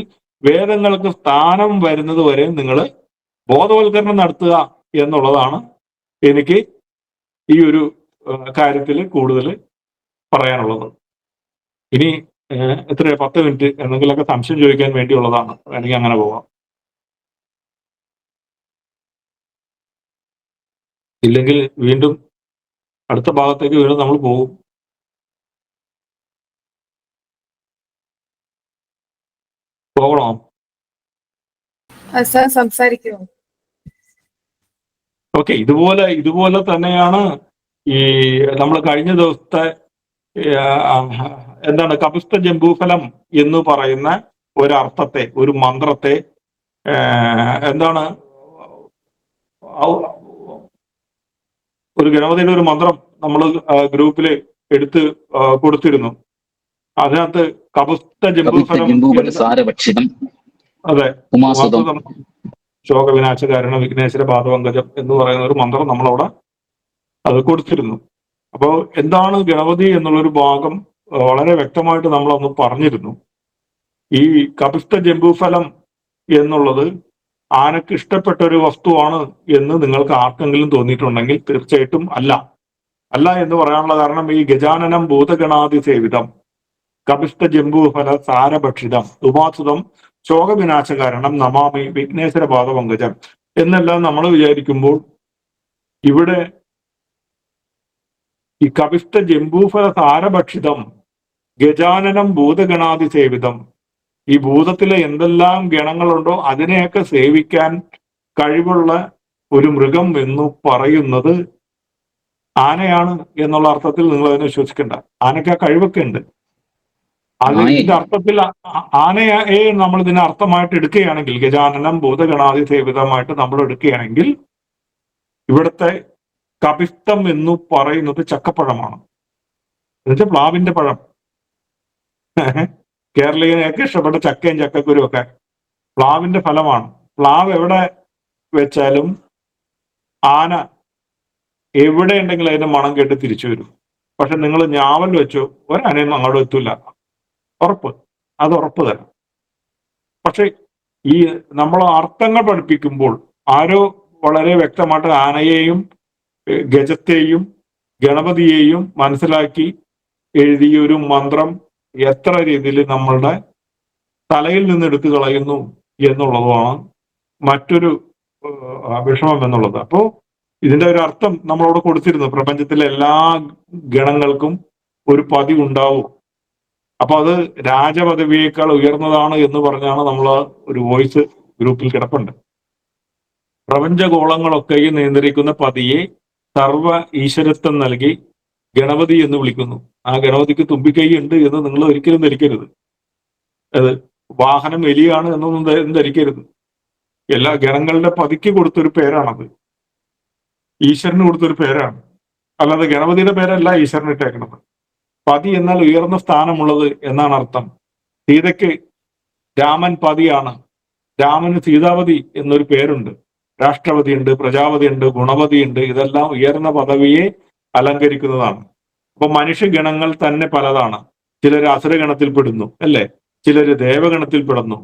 വേദങ്ങൾക്ക് സ്ഥാനം വരുന്നത് വരെ നിങ്ങൾ ബോധവൽക്കരണം നടത്തുക എന്നുള്ളതാണ് എനിക്ക് ഈ ഒരു കാര്യത്തിൽ കൂടുതൽ പറയാനുള്ളത്. ഇനി എത്ര 10 മിനിറ്റ് എന്തെങ്കിലുമൊക്കെ സംശയം ചോദിക്കാൻ വേണ്ടിയുള്ളതാണ്. എനിക്ക് അങ്ങനെ പോവാം. ഇല്ലെങ്കിൽ വീണ്ടും അടുത്ത ഭാഗത്തേക്ക് വീണ്ടും നമ്മൾ പോകും. പോകണോ? സംസാരിക്കുമോ? ഓക്കെ, ഇതുപോലെ തന്നെയാണ് ഈ നമ്മൾ കഴിഞ്ഞ ദിവസത്തെ എന്താണ് കപിസ്ഥ ജംബൂഫലം എന്ന് പറയുന്ന ഒരർത്ഥത്തെ, ഒരു മന്ത്രത്തെ എന്താണ് ഒരു ഗണപതിയുടെ ഒരു മന്ത്രം നമ്മൾ ഗ്രൂപ്പിൽ എടുത്ത് കൊടുത്തിരുന്നു. അതിനകത്ത് കപിസ്ഥ ജംബൂഫലം, അതെ, ശോകവിനാശകാരണ വിഘ്നേശ്വര പാദപങ്കജം എന്ന് പറയുന്ന ഒരു മന്ത്രം നമ്മളവിടെ അത് കൊടുത്തിരുന്നു. അപ്പോൾ എന്താണ് ഗണപതി എന്നുള്ളൊരു ഭാഗം വളരെ വ്യക്തമായിട്ട് നമ്മൾ അന്ന് പറഞ്ഞിരുന്നു. ഈ കപിസ്ഥ ജംബൂഫലം എന്നുള്ളത് ആനക്ക് ഇഷ്ടപ്പെട്ട ഒരു വസ്തുവാണ് എന്ന് നിങ്ങൾക്ക് ആർക്കെങ്കിലും തോന്നിയിട്ടുണ്ടെങ്കിൽ തീർച്ചയായിട്ടും അല്ല എന്ന് പറയാനുള്ള കാരണം ഈ ഗജാനനം ഭൂതഗണാതി സേവിതം കപിസ്ഥ ജംബൂഫല സാരഭക്ഷിതം ഉപാസുതം ശോകവിനാശകാരണം നമാമി വിഘ്നേശ്വര പാദപങ്കജം എന്നെല്ലാം നമ്മൾ വിചാരിക്കുമ്പോൾ ഇവിടെ ഈ കപിസ്ഥ ജംബൂഫല സാരഭക്ഷിതം ഗജാനനം ഭൂതഗണാതി സേവിതം, ഈ ഭൂതത്തിലെ എന്തെല്ലാം ഗണങ്ങളുണ്ടോ അതിനെയൊക്കെ സേവിക്കാൻ കഴിവുള്ള ഒരു മൃഗം എന്ന് പറയുന്നത് ആനയാണ് എന്നുള്ള അർത്ഥത്തിൽ നിങ്ങൾ അതിനെ വിശ്വസിക്കണ്ട. ആനയ്ക്ക് ആ കഴിവൊക്കെ ഉണ്ട്. അതിന്റെ അർത്ഥത്തിൽ ആനയെ നമ്മൾ ഇതിനെ അർത്ഥമായിട്ട് എടുക്കുകയാണെങ്കിൽ, ഗജാനനം ഭൂതഗണാതി സേവിതമായിട്ട് നമ്മൾ എടുക്കുകയാണെങ്കിൽ, ഇവിടുത്തെ കപിസ്ഥം എന്ന് പറയുന്നത് ചക്കപ്പഴമാണ്. എന്നുവെച്ചാൽ പ്ലാവിന്റെ പഴം. കേരളീയനെയൊക്കെ ഇഷ്ടപ്പെട്ട ചക്കയും ചക്കക്കുരും ഒക്കെ പ്ലാവിന്റെ ഫലമാണ്. പ്ലാവ് എവിടെ വെച്ചാലും ആന എവിടെ ഉണ്ടെങ്കിലും അതിന്റെ മണം കേട്ട് തിരിച്ചു വരും. പക്ഷെ നിങ്ങൾ ഞാവൽ വെച്ചു ഒരാനയൊന്നും അങ്ങോട്ട് എത്തൂല, അത് ഉറപ്പ് തന്നെ. പക്ഷെ ഈ നമ്മൾ അർത്ഥങ്ങൾ പഠിപ്പിക്കുമ്പോൾ ആരോ വളരെ വ്യക്തമായിട്ട് ആനയെയും ഗജത്തെയും ഗണപതിയെയും മനസ്സിലാക്കി എഴുതിയ ഒരു മന്ത്രം എത്ര രീതിയിൽ നമ്മളുടെ തലയിൽ നിന്ന് എടുത്തു കളയുന്നു എന്നുള്ളതാണ് മറ്റൊരു വിഷമം എന്നുള്ളത്. അപ്പോ ഇതിന്റെ ഒരു അർത്ഥം നമ്മളവിടെ കൊടുത്തിരുന്നു. പ്രപഞ്ചത്തിലെ എല്ലാ ഗണങ്ങൾക്കും ഒരു പതി ഉണ്ടാവും. അപ്പൊ അത് രാജപദവിയേക്കാൾ ഉയർന്നതാണ് എന്ന് പറഞ്ഞാണ് നമ്മൾ ഒരു വോയിസ് ഗ്രൂപ്പിൽ കിടപ്പുണ്ട്. പ്രപഞ്ചഗോളങ്ങളൊക്കെയും നിയന്ത്രിക്കുന്ന പതിയെ സർവ ഈശ്വരത്വം നൽകി ഗണപതി എന്ന് വിളിക്കുന്നു. ആ ഗണപതിക്ക് തുമ്പിക്കൈ ഉണ്ട് എന്ന് നിങ്ങൾ ഒരിക്കലും ധരിക്കരുത്. അത് വാഹനം എലിയാണ് എന്നൊന്നും ധരിക്കരുത്. എല്ലാ ഗണങ്ങളുടെ പതിക്ക് കൊടുത്തൊരു പേരാണത്, ഈശ്വരന് കൊടുത്തൊരു പേരാണ്. അല്ലാതെ ഗണപതിയുടെ പേരല്ല ഈശ്വരന് ഇട്ടേക്കുന്നത്. പതി എന്നാൽ ഉയർന്ന സ്ഥാനമുള്ളത് എന്നാണ് അർത്ഥം. സീതയ്ക്ക് രാമൻ പതിയാണ്. രാമന് സീതാവതി എന്നൊരു പേരുണ്ട്. രാഷ്ട്രപതിയുണ്ട്, പ്രജാപതിയുണ്ട്, ഗുണപതിയുണ്ട്. ഇതെല്ലാം ഉയർന്ന പദവിയെ അലങ്കരിക്കുന്നതാണ്. അപ്പൊ മനുഷ്യഗണങ്ങൾ തന്നെ പലതാണ്. ചിലർ അസുരഗണത്തിൽ പെടുന്നു, അല്ലേ? ചിലര് ദേവഗണത്തിൽ പെടുന്നു.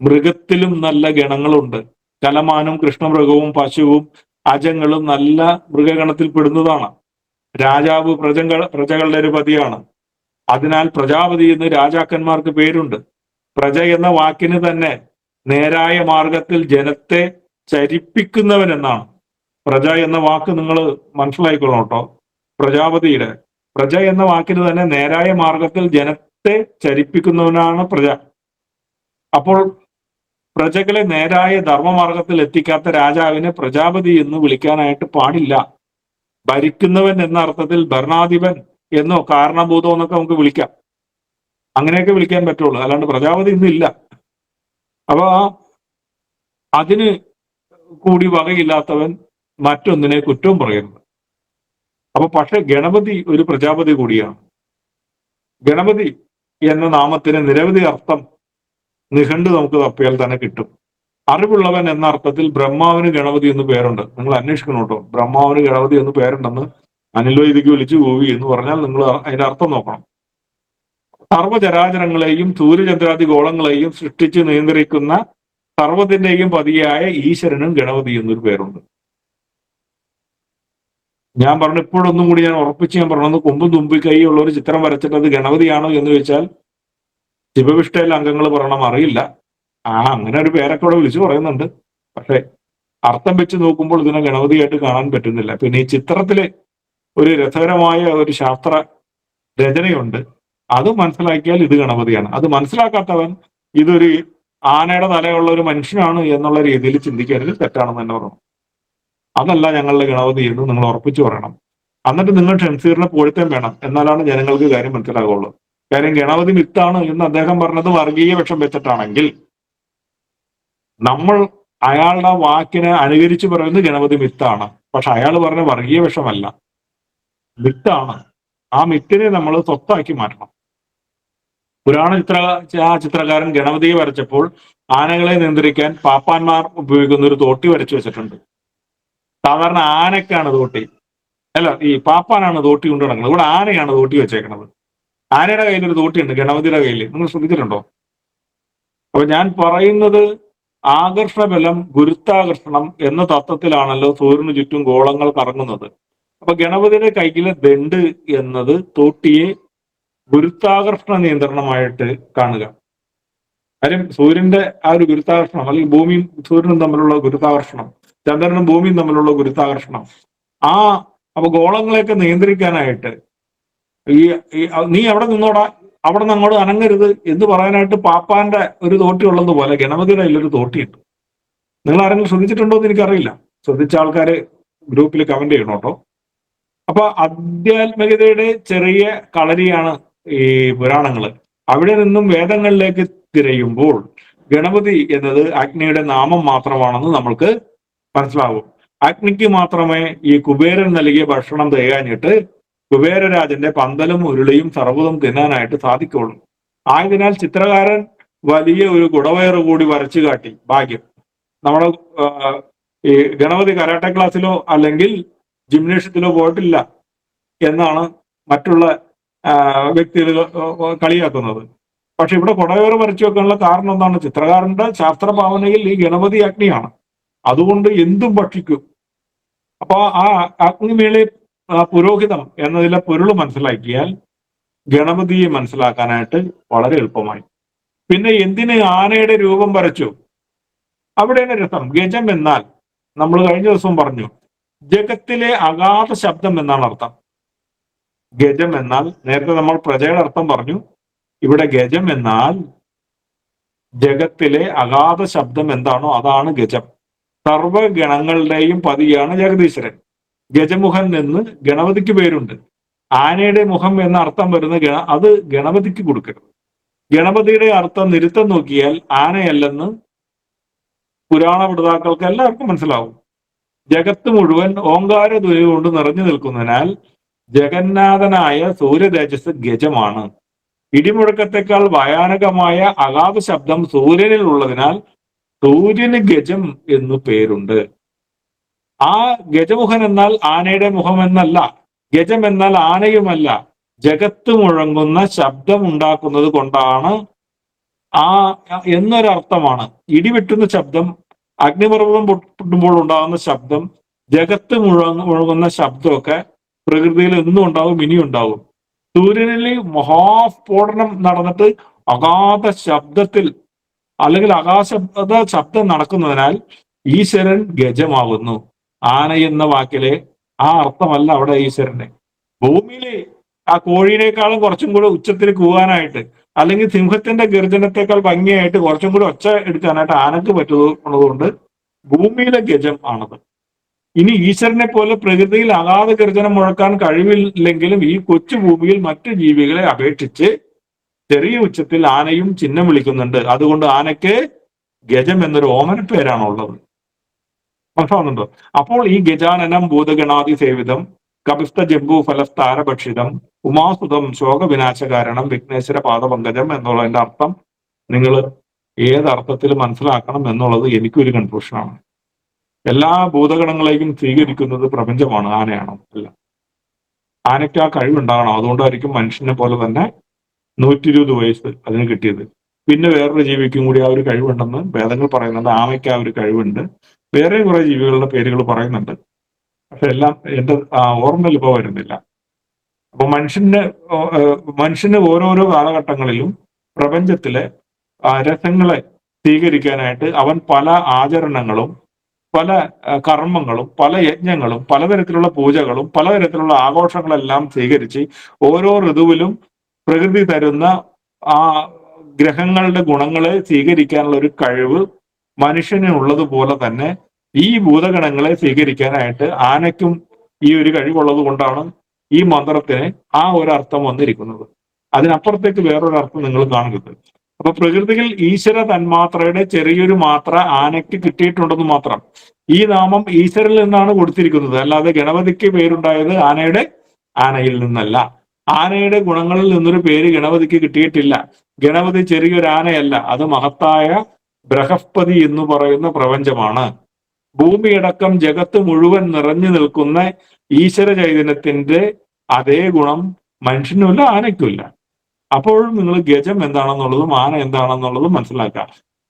മൃഗത്തിലും നല്ല ഗണങ്ങളുണ്ട്. കലമാനും കൃഷ്ണമൃഗവും പശുവും അജങ്ങളും നല്ല മൃഗഗണത്തിൽ പെടുന്നതാണ്. രാജാവ് പ്രജകളുടെ ഒരു പതിയാണ്. അതിനാൽ പ്രജാപതി എന്ന് രാജാക്കന്മാർക്ക് പേരുണ്ട്. പ്രജ എന്ന വാക്കിന് തന്നെ നേരായ മാർഗത്തിൽ ജനത്തെ ചരിപ്പിക്കുന്നവൻ എന്നാണ്. പ്രജ എന്ന വാക്ക് നിങ്ങൾ മനസ്സിലായിക്കൊള്ളണം കേട്ടോ. പ്രജാപതിയുടെ പ്രജ എന്ന വാക്കിന് തന്നെ നേരായ മാർഗത്തിൽ ജനത്തെ ചരിപ്പിക്കുന്നവനാണ് പ്രജ. അപ്പോൾ പ്രജകളെ നേരായ ധർമ്മമാർഗത്തിൽ എത്തിക്കാത്ത രാജാവിനെ പ്രജാപതി എന്ന് വിളിക്കാനായിട്ട് പാടില്ല. ഭരിക്കുന്നവൻ എന്ന അർത്ഥത്തിൽ ഭരണാധിപൻ എന്നോ കാരണഭൂതം എന്നൊക്കെ നമുക്ക് വിളിക്കാം. അങ്ങനെയൊക്കെ വിളിക്കാൻ പറ്റുള്ളൂ, അല്ലാണ്ട് പ്രജാപതി ഇന്നില്ല. അപ്പൊ അതിന് കൂടി വകയില്ലാത്തവൻ മറ്റൊന്നിനെ കുറ്റവും പറയരുത്. അപ്പൊ പക്ഷെ ഗണപതി ഒരു പ്രജാപതി കൂടിയാണ്. ഗണപതി എന്ന നാമത്തിന് നിരവധി അർത്ഥം നിഘണ്ടു നമുക്ക് തപ്പിയാൽ തന്നെ കിട്ടും. അറിവുള്ളവൻ എന്ന അർത്ഥത്തിൽ ബ്രഹ്മാവിന് ഗണപതി എന്ന് പേരുണ്ട്. നിങ്ങൾ അന്വേഷിക്കണം കേട്ടോ. ബ്രഹ്മാവിന് ഗണപതി എന്ന് പേരുണ്ടെന്ന് അനിൽവൈദിക്ക് വിളിച്ചു പോയി എന്ന് പറഞ്ഞാൽ നിങ്ങൾ അതിന്റെ അർത്ഥം നോക്കണം. സർവ്വചരാചരങ്ങളെയും സൂര്യചന്ദ്രാദി ഗോളങ്ങളെയും സൃഷ്ടിച്ച് നിയന്ത്രിക്കുന്ന സർവ്വത്തിന്റെയും പതിയായ ഈശ്വരനും ഗണപതി എന്നൊരു പേരുണ്ട്. ഞാൻ പറഞ്ഞു ഇപ്പോഴൊന്നും കൂടി ഞാൻ ഉറപ്പിച്ച് ഞാൻ പറഞ്ഞത്, കൊമ്പും തുമ്പിക്കൈയുള്ള ഒരു ചിത്രം വരച്ചിട്ട് അത് ഗണപതിയാണോ എന്ന് ചോദിച്ചാൽ ശിവവിഷ്ടയിലെ അംഗങ്ങൾ പറയണം അറിയില്ല. അങ്ങനെ ഒരു പേരൊക്കെ ഇവിടെ വിളിച്ചു പറയുന്നുണ്ട്. പക്ഷെ അർത്ഥം വെച്ച് നോക്കുമ്പോൾ ഇതിനെ ഗണപതിയായിട്ട് കാണാൻ പറ്റുന്നില്ല. പിന്നെ ഈ ചിത്രത്തില് ഒരു രസകരമായ ഒരു ശാസ്ത്ര രചനയുണ്ട്. അത് മനസ്സിലാക്കിയാൽ ഇത് ഗണപതിയാണ്. അത് മനസ്സിലാക്കാത്തവൻ ഇതൊരു ആനയുടെ തലയുള്ള ഒരു മനുഷ്യനാണ് എന്നുള്ള രീതിയിൽ ചിന്തിക്കരുത്, തെറ്റാണെന്ന് തന്നെ പറയണം. അതല്ല ഞങ്ങളുടെ ഗണപതി എന്ന് നിങ്ങൾ ഉറപ്പിച്ചു പറയണം. എന്നിട്ട് നിങ്ങൾ ഷംസീറിനെ പോഴ്ത്തേം വേണം. എന്നാലാണ് ജനങ്ങൾക്ക് കാര്യം മനസ്സിലാകുള്ളൂ. കാര്യം ഗണപതി മിത്താണ് എന്ന് അദ്ദേഹം പറഞ്ഞത് വർഗീയ വിഷം വെച്ചിട്ടാണെങ്കിൽ നമ്മൾ അയാളുടെ വാക്കിനെ അനുകരിച്ച് പറയുന്നത് ഗണപതി മിത്താണ്. പക്ഷെ അയാൾ പറഞ്ഞ വർഗീയ വിഷമല്ല, മിത്താണ്. ആ മിത്തിനെ നമ്മൾ സ്വത്താക്കി മാറ്റണം. പുരാണ ചിത്രകാരൻ ഗണപതിയെ വരച്ചപ്പോൾ ആനകളെ നിയന്ത്രിക്കാൻ പാപ്പാന്മാർ ഉപയോഗിക്കുന്ന ഒരു തോട്ടി വരച്ചു വെച്ചിട്ടുണ്ട്. സാധാരണ ആനക്കാണ് തോട്ടി, അല്ല ഈ പാപ്പാനാണ് തോട്ടി കൊണ്ടു നടക്കുന്നത്. ഇവിടെ ആനയാണ് തോട്ടി വെച്ചേക്കുന്നത്. ആനയുടെ കയ്യിൽ ഒരു തോട്ടിയുണ്ട്, ഗണപതിയുടെ കയ്യിൽ. നിങ്ങൾ ശ്രദ്ധിച്ചിട്ടുണ്ടോ? അപ്പൊ ഞാൻ പറയുന്നത് ആകർഷണ ബലം, ഗുരുത്വാകർഷണം എന്ന തത്വത്തിലാണല്ലോ സൂര്യന് ചുറ്റും ഗോളങ്ങൾ കറങ്ങുന്നത്. അപ്പൊ ഗണപതിയുടെ കയ്യിലെ ദണ്ട് എന്നത് തോട്ടിയെ ഗുരുത്വാകർഷണ നിയന്ത്രണമായിട്ട് കാണുക. കാര്യം സൂര്യന്റെ ആ ഒരു ഗുരുത്വാകർഷണം, അല്ലെങ്കിൽ ഭൂമിയും സൂര്യനും തമ്മിലുള്ള ഗുരുത്വാകർഷണം, ചന്ദ്രനും ഭൂമിയും തമ്മിലുള്ള ഗുരുത്വാകർഷണം, അപ്പൊ ഗോളങ്ങളെയൊക്കെ നിയന്ത്രിക്കാനായിട്ട് നീ അവിടെ നിന്നോടാ, അവിടെ നിന്ന് അങ്ങോട്ട് അനങ്ങരുത് എന്ന് പറയാനായിട്ട് പാപ്പാന്റെ ഒരു തോട്ടി ഉള്ളതുപോലെ ഗണപതിയുടെ കയ്യിലൊരു തോട്ടിയുണ്ട്. നിങ്ങൾ ആരെങ്കിലും ശ്രദ്ധിച്ചിട്ടുണ്ടോ എന്ന് എനിക്കറിയില്ല. ശ്രദ്ധിച്ച ആൾക്കാര് ഗ്രൂപ്പിൽ കമന്റ് ചെയ്യണം കേട്ടോ. അപ്പൊ ആധ്യാത്മികതയുടെ ചെറിയ കളരിയാണ് ഈ പുരാണങ്ങള്. അവിടെ നിന്നും വേദങ്ങളിലേക്ക് തിരയുമ്പോൾ ഗണപതി എന്നത് അഗ്നിയുടെ നാമം മാത്രമാണെന്ന് നമ്മൾക്ക് മനസ്സിലാവും. അഗ്നിക്ക് മാത്രമേ ഈ കുബേരൻ നൽകിയ ഭക്ഷണം തികയാഞ്ഞിട്ട് കുബേരരാജന്റെ പന്തലും ഉരുളിയും സർവ്വതും തിന്നാനായിട്ട് സാധിക്കുള്ളൂ. ആയതിനാൽ ചിത്രകാരൻ വലിയ ഒരു കുടവയറ് കൂടി വരച്ചു കാട്ടി. ഭാഗ്യം നമ്മള് ഈ ഗണപതി കരാട്ടെ ക്ലാസ്സിലോ അല്ലെങ്കിൽ ജിംനേഷ്യത്തിലോ പോയിട്ടില്ല എന്നാണ് മറ്റുള്ള വ്യക്തികൾ കളിയാക്കുന്നത്. പക്ഷെ ഇവിടെ കുടവയറ് വരച്ചു വെക്കാനുള്ള കാരണം എന്താണ്? ചിത്രകാരന്റെ ശാസ്ത്രഭാവനയിൽ ഈ ഗണപതി അഗ്നിയാണ്, അതുകൊണ്ട് എന്തും ഭക്ഷിക്കും. അപ്പൊ ആ അഗ്നിമേളി പുരോഹിതം എന്നതിലെ പൊരുൾ മനസ്സിലാക്കിയാൽ ഗണപതിയെ മനസ്സിലാക്കാനായിട്ട് വളരെ എളുപ്പമായി. പിന്നെ എന്തിന് ആനയുടെ രൂപം വരച്ചു? അവിടെയാണ് രസം. ഗജം എന്നാൽ നമ്മൾ കഴിഞ്ഞ ദിവസം പറഞ്ഞു, ജഗത്തിലെ അഗാധ ശബ്ദം എന്നാണ് അർത്ഥം. ഗജം എന്നാൽ, നേരത്തെ നമ്മൾ പ്രജയുടെ അർത്ഥം പറഞ്ഞു, ഇവിടെ ഗജം എന്നാൽ ജഗത്തിലെ അഗാധ ശബ്ദം എന്താണോ അതാണ് ഗജം. സർവഗണങ്ങളുടെയും പതിയാണ് ജഗദീശ്വരൻ. ഗജമുഖൻ എന്ന് ഗണപതിക്ക് പേരുണ്ട്. ആനയുടെ മുഖം എന്ന അർത്ഥം വരുന്ന അത് ഗണപതിക്ക് കൊടുക്കരുത്. ഗണപതിയുടെ അർത്ഥം നിരുത്തം നോക്കിയാൽ ആനയല്ലെന്ന് പുരാണ പഠിതാക്കൾക്ക് എല്ലാവർക്കും മനസ്സിലാവും. ജഗത്ത് മുഴുവൻ ഓങ്കാര ധ്വനി കൊണ്ട് നിറഞ്ഞു നിൽക്കുന്നതിനാൽ ജഗന്നാഥനായ സൂര്യതേജസ് ഗജമാണ്. ഇടിമുഴക്കത്തെക്കാൾ ഭയാനകമായ അഗാധ ശബ്ദം സൂര്യനിൽ ഉള്ളതിനാൽ സൂര്യന് ഗജം എന്നു പേരുണ്ട്. ആ ഗജമുഖൻ എന്നാൽ ആനയുടെ മുഖം എന്നല്ല, ഗജം എന്നാൽ ആനയുമല്ല, ജഗത്ത് മുഴങ്ങുന്ന ശബ്ദം ഉണ്ടാക്കുന്നത് കൊണ്ടാണ് എന്നൊരർത്ഥമാണ്. ഇടിവെട്ടുന്ന ശബ്ദം, അഗ്നിപർവ്വതം പൊട്ടുമ്പോൾ ഉണ്ടാകുന്ന ശബ്ദം, ജഗത്ത് മുഴങ്ങുന്ന ശബ്ദമൊക്കെ പ്രകൃതിയിൽ എന്നും ഉണ്ടാവും, ഇനിയും ഉണ്ടാവും. സൂര്യനിൽ മഹാസ്ഫോടനം നടന്നിട്ട് അഗാധ ശബ്ദത്തിൽ അല്ലെങ്കിൽ അഗാധ ശബ്ദം നടക്കുന്നതിനാൽ ഈശ്വരൻ ഗജമാകുന്നു. ആന എന്ന വാക്കിലെ ആ അർത്ഥമല്ല അവിടെ ഈശ്വരന്റെ. ഭൂമിയിലെ ആ കോഴിയേക്കാളും കുറച്ചും കൂടെ ഉച്ചത്തിൽ കൂവാനായിട്ട്, അല്ലെങ്കിൽ സിംഹത്തിന്റെ ഗർജനത്തെക്കാൾ ഭംഗിയായിട്ട് കുറച്ചും കൂടി ഒച്ച എടുക്കാനായിട്ട് ആനക്ക് പറ്റുന്നതുകൊണ്ട് ഭൂമിയിലെ ഗജം ആണത്. ഇനി ഈശ്വരനെ പോലെ പ്രകൃതിയിൽ അഗാധ ഗർജനം മുഴക്കാൻ കഴിവില്ലെങ്കിലും ഈ കൊച്ചു ഭൂമിയിൽ മറ്റു ജീവികളെ അപേക്ഷിച്ച് ചെറിയ ഉച്ചത്തിൽ ആനയും ചിഹ്നം വിളിക്കുന്നുണ്ട്. അതുകൊണ്ട് ആനയ്ക്ക് ഗജം എന്നൊരു ഓമന പേരാണുള്ളത്. മനസ്സിലാവുന്നുണ്ടോ? അപ്പോൾ ഈ ഗജാനനം ഭൂതഗണാദി സേവിതം കപിസ്ഥ ജംബു ഫലസ്താരഭക്ഷിതം ഉമാസുതം ശോകവിനാശകാരണം വിഘ്നേശ്വര പാദപങ്കജം എന്നുള്ളതിന്റെ അർത്ഥം നിങ്ങൾ ഏതർത്ഥത്തിൽ മനസ്സിലാക്കണം എന്നുള്ളത് എനിക്കൊരു കൺഫ്യൂഷനാണ്. എല്ലാ ഭൂതഗണങ്ങളെയും സ്വീകരിക്കുന്നത് പ്രപഞ്ചമാണ്, ആനയാണോ? അല്ല. ആനയ്ക്ക് ആ കഴിവുണ്ടാകണം. അതുകൊണ്ടായിരിക്കും മനുഷ്യനെ പോലെ തന്നെ 120 വയസ്സ് അതിന് കിട്ടിയത്. പിന്നെ വേറൊരു ജീവിക്കും കൂടി ആ ഒരു കഴിവുണ്ടെന്ന് വേദങ്ങൾ പറയുന്നുണ്ട്. ആമയ്ക്ക് ആ ഒരു കഴിവുണ്ട്. വേറെ കുറെ ജീവികളുടെ പേരുകൾ പറയുന്നുണ്ട്. പക്ഷെ എല്ലാം എന്റെ ഓർമ്മയിൽ ഇപ്പോൾ വരുന്നില്ല. അപ്പൊ മനുഷ്യന് ഓരോരോ കാലഘട്ടങ്ങളിലും പ്രപഞ്ചത്തിലെ രസങ്ങളെ സ്വീകരിക്കാനായിട്ട് അവൻ പല ആചരണങ്ങളും പല കർമ്മങ്ങളും പല യജ്ഞങ്ങളും പലതരത്തിലുള്ള പൂജകളും പലതരത്തിലുള്ള ആഘോഷങ്ങളെല്ലാം സ്വീകരിച്ച് ഓരോ ഋതുവിലും പ്രകൃതി തരുന്ന ആ ഗ്രഹങ്ങളുടെ ഗുണങ്ങളെ സ്വീകരിക്കാനുള്ള ഒരു കഴിവ് മനുഷ്യനുള്ളതുപോലെ തന്നെ ഈ ഭൂതഗണങ്ങളെ സ്വീകരിക്കാനായിട്ട് ആനയ്ക്കും ഈ ഒരു കഴിവുള്ളത് കൊണ്ടാണ് ഈ മന്ത്രത്തിന് ആ ഒരു അർത്ഥം വന്നിരിക്കുന്നത്. അതിനപ്പുറത്തേക്ക് വേറൊരു അർത്ഥം നിങ്ങൾ കാണരുത്. അപ്പൊ പ്രകൃതിയിൽ ഈശ്വര തന്മാത്രയുടെ ചെറിയൊരു മാത്ര ആനയ്ക്ക് കിട്ടിയിട്ടുണ്ടെന്ന് മാത്രം. ഈ നാമം ഈശ്വരനിൽ നിന്നാണ് കൊടുത്തിരിക്കുന്നത്, അല്ലാതെ ഗണപതിക്ക് പേരുണ്ടായത് ആനയിൽ നിന്നല്ല. ആനയുടെ ഗുണങ്ങളിൽ നിന്നൊരു പേര് ഗണപതിക്ക് കിട്ടിയിട്ടില്ല. ഗണപതി ചെറിയൊരു ആനയല്ല, അത് മഹത്തായ ബൃഹസ്പതി എന്ന് പറയുന്ന പ്രപഞ്ചമാണ്. ഭൂമിയടക്കം ജഗത്ത് മുഴുവൻ നിറഞ്ഞു നിൽക്കുന്ന ഈശ്വര ചൈതന്യത്തിന്റെ അതേ ഗുണം മനുഷ്യനുമില്ല, ആനയ്ക്കുമില്ല. അപ്പോഴും നിങ്ങൾ ഗജം എന്താണെന്നുള്ളതും ആന എന്താണെന്നുള്ളതും മനസ്സിലാക്കുക.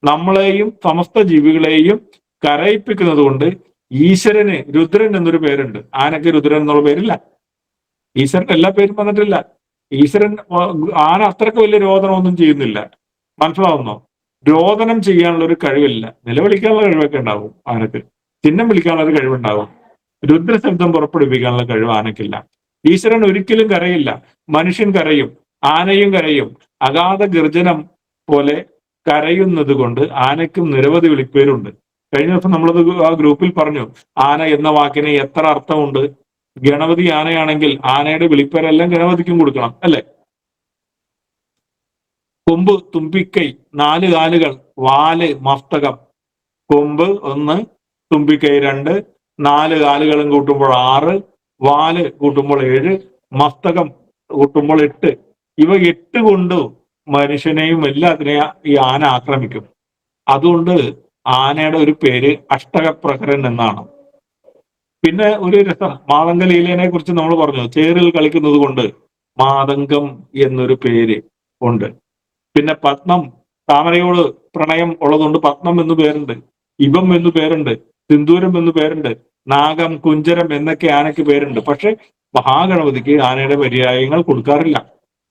നമ്മളെയും സമസ്ത ജീവികളെയും കരയിപ്പിക്കുന്നത് കൊണ്ട് ഈശ്വരന് രുദ്രൻ എന്നൊരു പേരുണ്ട്, ആനയ്ക്ക് രുദ്രൻ എന്നുള്ള പേരില്ല. ഈശ്വരൻ എല്ലാ പേരും വന്നിട്ടില്ല. ഈശ്വരൻ ആന അത്രയ്ക്ക് വലിയ രോദനമൊന്നും ചെയ്യുന്നില്ല, മനസ്സിലാവുന്നോ? രോദനം ചെയ്യാനുള്ള ഒരു കഴിവില്ല. നിലവിളിക്കാനുള്ള കഴിവൊക്കെ ഉണ്ടാവും ആനക്ക്, ചിഹ്നം വിളിക്കാനുള്ള ഒരു കഴിവുണ്ടാവും. രുദ്രശബ്ദം പുറപ്പെടുവിക്കാനുള്ള കഴിവ് ആനക്കില്ല. ഈശ്വരൻ ഒരിക്കലും കരയില്ല. മനുഷ്യൻ കരയും, ആനയും കരയും. അഗാധ ഗർജനം പോലെ കരയുന്നത് കൊണ്ട് ആനയ്ക്കും നിരവധി വിളിപ്പേരുണ്ട്. കഴിഞ്ഞ ദിവസം നമ്മളത് ആ ഗ്രൂപ്പിൽ പറഞ്ഞു, ആന എന്ന വാക്കിന് എത്ര അർത്ഥമുണ്ട്. ഗണപതി ആനയാണെങ്കിൽ ആനയുടെ വിളിപ്പേരെല്ലാം ഗണപതിക്കും കൊടുക്കണം, അല്ലെ? കൊമ്പ്, തുമ്പിക്കൈ, 4 കാലുകൾ, വാല്, മസ്തകം. കൊമ്പ് 1, തുമ്പിക്കൈ 2, 4 കാലുകളും കൂട്ടുമ്പോൾ 6, വാല് കൂട്ടുമ്പോൾ 7, മസ്തകം കൂട്ടുമ്പോൾ 8. ഇവ 8 കൊണ്ട് മനുഷ്യനെയും എല്ലാത്തിനെയും ഈ ആന ആക്രമിക്കും. അതുകൊണ്ട് ആനയുടെ ഒരു പേര് അഷ്ടകപ്രഹരൻ എന്നാണ്. പിന്നെ ഒരു രസം, മാതംഗ ലീലേനെ കുറിച്ച് നമ്മൾ പറഞ്ഞു, ചേറിൽ കളിക്കുന്നത് കൊണ്ട് മാതംഗം എന്നൊരു പേര് ഉണ്ട്. പിന്നെ പത്മം, താമരയോട് പ്രണയം ഉള്ളതുകൊണ്ട് പത്മം എന്ന് പേരുണ്ട്. ഇവം എന്ന് പേരുണ്ട്. സിന്ദൂരം എന്ന് പേരുണ്ട്. നാഗം, കുഞ്ചരം എന്നൊക്കെ ആനയ്ക്ക് പേരുണ്ട്. പക്ഷെ മഹാഗണപതിക്ക് ആനയുടെ പര്യായങ്ങൾ കൊടുക്കാറില്ല.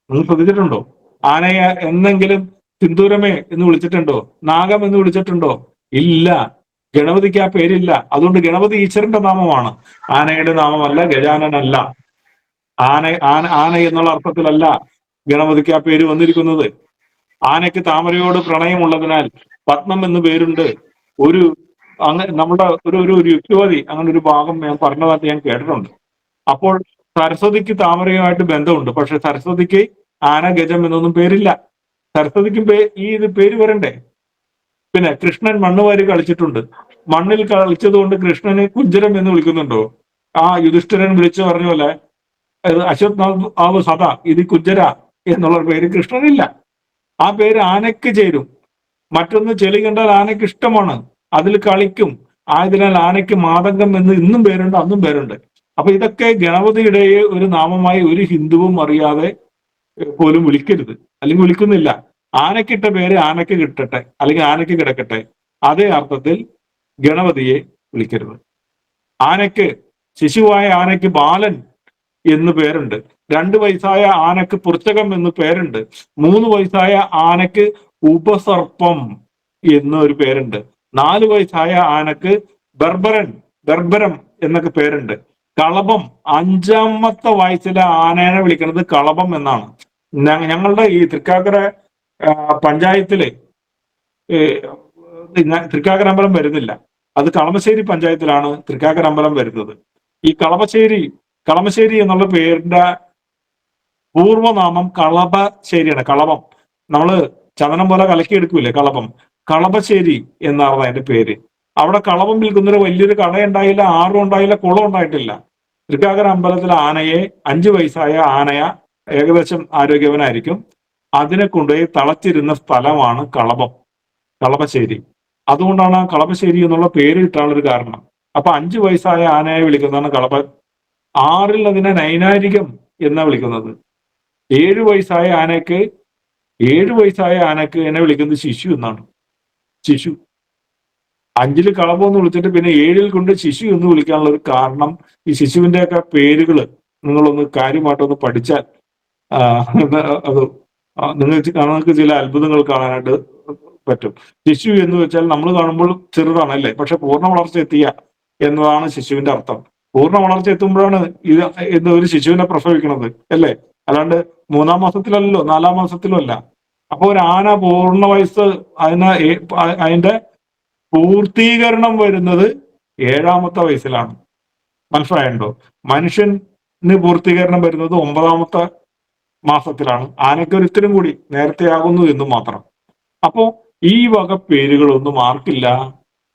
നിങ്ങൾ ശ്രദ്ധിച്ചിട്ടുണ്ടോ? ആനയെ എന്നെങ്കിലും സിന്ദൂരമേ എന്ന് വിളിച്ചിട്ടുണ്ടോ? നാഗം എന്ന് വിളിച്ചിട്ടുണ്ടോ? ഇല്ല. ഗണപതിക്ക് ആ പേരില്ല. അതുകൊണ്ട് ഗണപതി ഈശ്വരന്റെ നാമമാണ്, ആനയുടെ നാമമല്ല, ഗജാനനല്ല. ആന എന്നുള്ള അർത്ഥത്തിലല്ല ഗണപതിക്ക് ആ പേര് വന്നിരിക്കുന്നത്. ആനയ്ക്ക് താമരയോട് പ്രണയമുള്ളതിനാൽ പത്മം എന്ന് പേരുണ്ട്. ഒരു നമ്മുടെ ഒരു യുക്തിവാദി അങ്ങനെ ഒരു ഭാഗം ഞാൻ പറഞ്ഞതായിട്ട് ഞാൻ കേട്ടിട്ടുണ്ട്. അപ്പോൾ സരസ്വതിക്ക് താമരയുമായിട്ട് ബന്ധമുണ്ട്, പക്ഷെ സരസ്വതിക്ക് ആന, ഗജം എന്നൊന്നും പേരില്ല. സരസ്വതിക്കും ഈ പേര് വരണ്ടേ? പിന്നെ കൃഷ്ണൻ മണ്ണ് വാരി കളിച്ചിട്ടുണ്ട്. മണ്ണിൽ കളിച്ചത് കൊണ്ട് കൃഷ്ണനെ കുഞ്ചരം എന്ന് വിളിക്കുന്നുണ്ടോ? ആ യുധിഷ്ഠിരൻ വിളിച്ചു പറഞ്ഞ പോലെ അശ്വത്ഥാവ് സദ ഇത് കുഞ്ചര എന്നുള്ള പേര് കൃഷ്ണനില്ല. ആ പേര് ആനയ്ക്ക് ചേരും. മറ്റൊന്ന്, ചെളി കണ്ടാൽ ആനയ്ക്ക് ഇഷ്ടമാണ്, അതിൽ കളിക്കും. ആയതിനാൽ ആനയ്ക്ക് മാതംഗം എന്ന് ഇന്നും പേരുണ്ട്, അന്നും പേരുണ്ട്. അപ്പൊ ഇതൊക്കെ ഗണപതിയുടെ ഒരു നാമമായി ഒരു ഹിന്ദുവും അറിയാതെ പോലും വിളിക്കരുത്, അല്ലെങ്കിൽ വിളിക്കുന്നില്ല. ആനക്കിട്ട പേര് ആനയ്ക്ക് കിട്ടട്ടെ, അല്ലെങ്കിൽ ആനയ്ക്ക് കിടക്കട്ടെ. അതേ അർത്ഥത്തിൽ ഗണപതിയെ വിളിക്കരുത്. ആനയ്ക്ക്, ശിശുവായ ആനയ്ക്ക് ബാലൻ എന്ന് പേരുണ്ട്. 2 വയസ്സായ ആനക്ക് പുർച്ചകം എന്ന് പേരുണ്ട്. 3 വയസ്സായ ആനക്ക് ഉപസർപ്പം എന്നൊരു പേരുണ്ട്. 4 വയസ്സായ ആനക്ക് ബർബരം എന്നൊക്കെ പേരുണ്ട്. കളഭം, 5ാമത്തെ വയസ്സിലെ ആനേനെ വിളിക്കുന്നത് കളഭം എന്നാണ്. ഞങ്ങളുടെ ഈ തൃക്കാക്കര പഞ്ചായത്തില് തൃക്കാക്കര അമ്പലം വരുന്നില്ല, അത് കളമശ്ശേരി പഞ്ചായത്തിലാണ് തൃക്കാക്കര അമ്പലം വരുന്നത്. ഈ കളമശ്ശേരി എന്നുള്ള പേരിന്റെ പൂർവ്വനാമം കളഭശ്ശേരിയാണ്. കളഭം നമ്മള് ചന്ദനം പോലെ കലക്കിയെടുക്കൂലേ, കളഭശ്ശേരി എന്നാണ് അതിന്റെ പേര്. അവിടെ കളഭം വിൽക്കുന്നൊരു വലിയൊരു കടയുണ്ടായില്ല, ആറും ഉണ്ടായില്ല, കുളം ഉണ്ടായിട്ടില്ല. തൃക്കാക്കര അമ്പലത്തിലെ ആനയെ, 5 വയസ്സായ ആനയ ഏകദേശം ആരോഗ്യവനായിരിക്കും, അതിനെ കൊണ്ടുപോയി തളച്ചിരുന്ന സ്ഥലമാണ് കളഭം. കളമശ്ശേരി. അതുകൊണ്ടാണ് ആ കളമശ്ശേരി എന്നുള്ള പേര് കിട്ടാനുള്ളൊരു കാരണം. അപ്പൊ 5 വയസ്സായ ആനയെ വിളിക്കുന്നതാണ് കളമ. 6 അതിനെ നൈനാരികം എന്നാ വിളിക്കുന്നത്. 7 വയസ്സായ ആനയ്ക്ക് 7 വയസ്സായ ആനക്ക് എന്നെ വിളിക്കുന്നത് ശിശു എന്നാണ്. ശിശു. 5 കളഭം എന്ന് വിളിച്ചിട്ട് പിന്നെ 7 കൊണ്ട് ശിശു എന്ന് വിളിക്കാനുള്ള ഒരു കാരണം ഈ ശിശുവിന്റെയൊക്കെ പേരുകള് നിങ്ങളൊന്ന് കാര്യമായിട്ടൊന്ന് പഠിച്ചാൽ അത് നിങ്ങൾക്ക് ചില അത്ഭുതങ്ങൾ കാണാനായിട്ട് പറ്റും. ശിശു എന്ന് വെച്ചാൽ നമ്മൾ കാണുമ്പോൾ ചെറുതാണ് അല്ലേ? പക്ഷെ പൂർണ്ണ വളർച്ച എത്തിയ എന്നതാണ് ശിശുവിന്റെ അർത്ഥം. പൂർണ്ണ വളർച്ച എത്തുമ്പോഴാണ് ഇത് ഒരു ശിശുവിനെ പ്രസവിക്കുന്നത് അല്ലേ? അല്ലാണ്ട് 3-ാം മാസത്തിലല്ലോ 4-ാം മാസത്തിലും അല്ല. അപ്പൊ ഒരു ആന പൂർണ്ണ വയസ്സ് അതിന്റെ പൂർത്തീകരണം വരുന്നത് 7-ാമത്തെ വയസ്സിലാണ്. മനസ്സിലായുണ്ടോ? മനുഷ്യന് പൂർത്തീകരണം വരുന്നത് 9-ാമത്തെ മാസത്തിലാണ്. ആനയ്ക്ക് ഒരിത്തിരും കൂടി നേരത്തെ ആകുന്നു എന്ന് മാത്രം. അപ്പോ ഈ വക പേരുകളൊന്നും ആർക്കില്ല?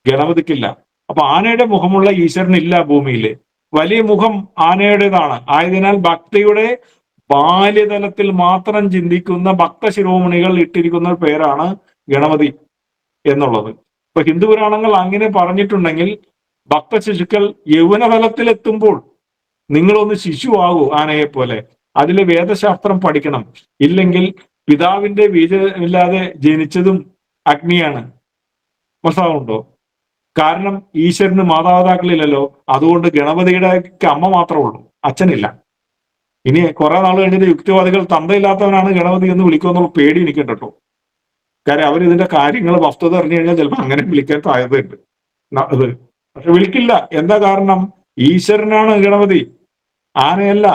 ഗണപതിക്കില്ല. അപ്പൊ ആനയുടെ മുഖമുള്ള ഈശ്വരനില്ല ഭൂമിയില്. വലിയ മുഖം ആനയുടേതാണ്. ആയതിനാൽ ഭക്തിയുടെ ബാല്യതലത്തിൽ മാത്രം ചിന്തിക്കുന്ന ഭക്തശിരോമണികൾ ഇട്ടിരിക്കുന്ന പേരാണ് ഗണപതി എന്നുള്ളത്. ഇപ്പൊ ഹിന്ദു പുരാണങ്ങൾ അങ്ങനെ പറഞ്ഞിട്ടുണ്ടെങ്കിൽ ഭക്ത ശിശുക്കൾ യൗവനതലത്തിൽ എത്തുമ്പോൾ നിങ്ങളൊന്ന് ശിശുവാകൂ ആനയെ പോലെ. അതില് വേദശാസ്ത്രം പഠിക്കണം. ഇല്ലെങ്കിൽ പിതാവിന്റെ ബീജമില്ലാതെ ജനിച്ചതും അഗ്നിയാണ്. മനസ്സിലാവുന്നുണ്ടോ? കാരണം ഈശ്വരന് മാതാപിതാക്കളില്ലല്ലോ. അതുകൊണ്ട് ഗണപതിയുടെ അമ്മ മാത്രമേ ഉള്ളൂ, അച്ഛനില്ല. ഇനി കുറെ നാൾ കഴിഞ്ഞിട്ട് യുക്തിവാദികൾ തന്തയില്ലാത്തവനാണ് ഗണപതി എന്ന് വിളിക്കുമെന്നുള്ള പേടി എനിക്കുണ്ട് കേട്ടോ. കാര്യം അവർ ഇതിന്റെ കാര്യങ്ങൾ വസ്തുത അറിഞ്ഞു കഴിഞ്ഞാൽ ചിലപ്പോൾ അങ്ങനെ വിളിക്കാൻ സാധ്യതയുണ്ട്. അത് പക്ഷെ വിളിക്കില്ല. എന്താ കാരണം? ഈശ്വരനാണ് ഗണപതി, ആനയല്ല.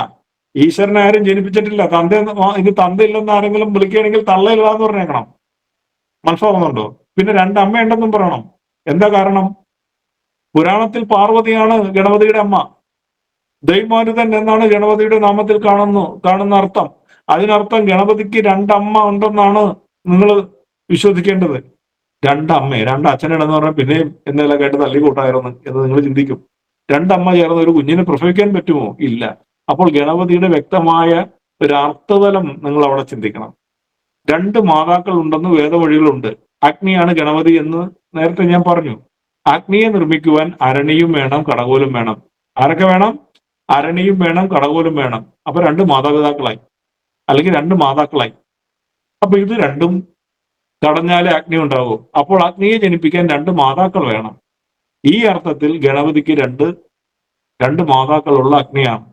ഈശ്വരനെ ആരും ജനിപ്പിച്ചിട്ടില്ല. ഇത് തന്തയില്ലെന്ന് ആരെങ്കിലും വിളിക്കുകയാണെങ്കിൽ തള്ളയില്ല എന്ന് പറഞ്ഞേക്കണം. മനസ്സിലാവുന്നുണ്ടോ? പിന്നെ 2 അമ്മയുണ്ടെന്നും പറയണം. എന്താ കാരണം? പുരാണത്തിൽ പാർവതിയാണ് ഗണപതിയുടെ അമ്മ. ദൈവമാരുതൻ എന്നാണ് ഗണപതിയുടെ നാമത്തിൽ കാണുന്ന അർത്ഥം. അതിനർത്ഥം ഗണപതിക്ക് 2 അമ്മ ഉണ്ടെന്നാണ് നിങ്ങൾ വിശ്വസിക്കേണ്ടത്. 2 അമ്മയെ 2 അച്ഛനുണ്ടെന്ന് പറഞ്ഞാൽ പിന്നെയും എന്തെല്ലാം കേട്ട് തല്ലി കൂട്ടായിരുന്നു എന്ന് നിങ്ങൾ ചിന്തിക്കും. 2 അമ്മ ചേർന്ന് ഒരു കുഞ്ഞിനെ പ്രസവിക്കാൻ പറ്റുമോ? ഇല്ല. അപ്പോൾ ഗണപതിയുടെ വ്യക്തമായ ഒരു അർത്ഥതലം നിങ്ങൾ അവിടെ ചിന്തിക്കണം. 2 മാതാക്കൾ ഉണ്ടെന്ന് വേദവഴികളുണ്ട്. അഗ്നിയാണ് ഗണപതി എന്ന് നേരത്തെ ഞാൻ പറഞ്ഞു. അഗ്നിയെ നിർമ്മിക്കുവാൻ അരണിയും വേണം, കടകോലും വേണം. ആരൊക്കെ വേണം? അരണിയും വേണം, കടകോലും വേണം. അപ്പൊ 2 മാതാപിതാക്കളായി, അല്ലെങ്കിൽ 2 മാതാക്കളായി. അപ്പൊ ഇത് രണ്ടും തടഞ്ഞാലേ അഗ്നി ഉണ്ടാവൂ. അപ്പോൾ അഗ്നിയെ ജനിപ്പിക്കാൻ 2 മാതാക്കൾ വേണം. ഈ അർത്ഥത്തിൽ ഗണപതിക്ക് രണ്ട് മാതാക്കളുള്ള അഗ്നിയാണ്.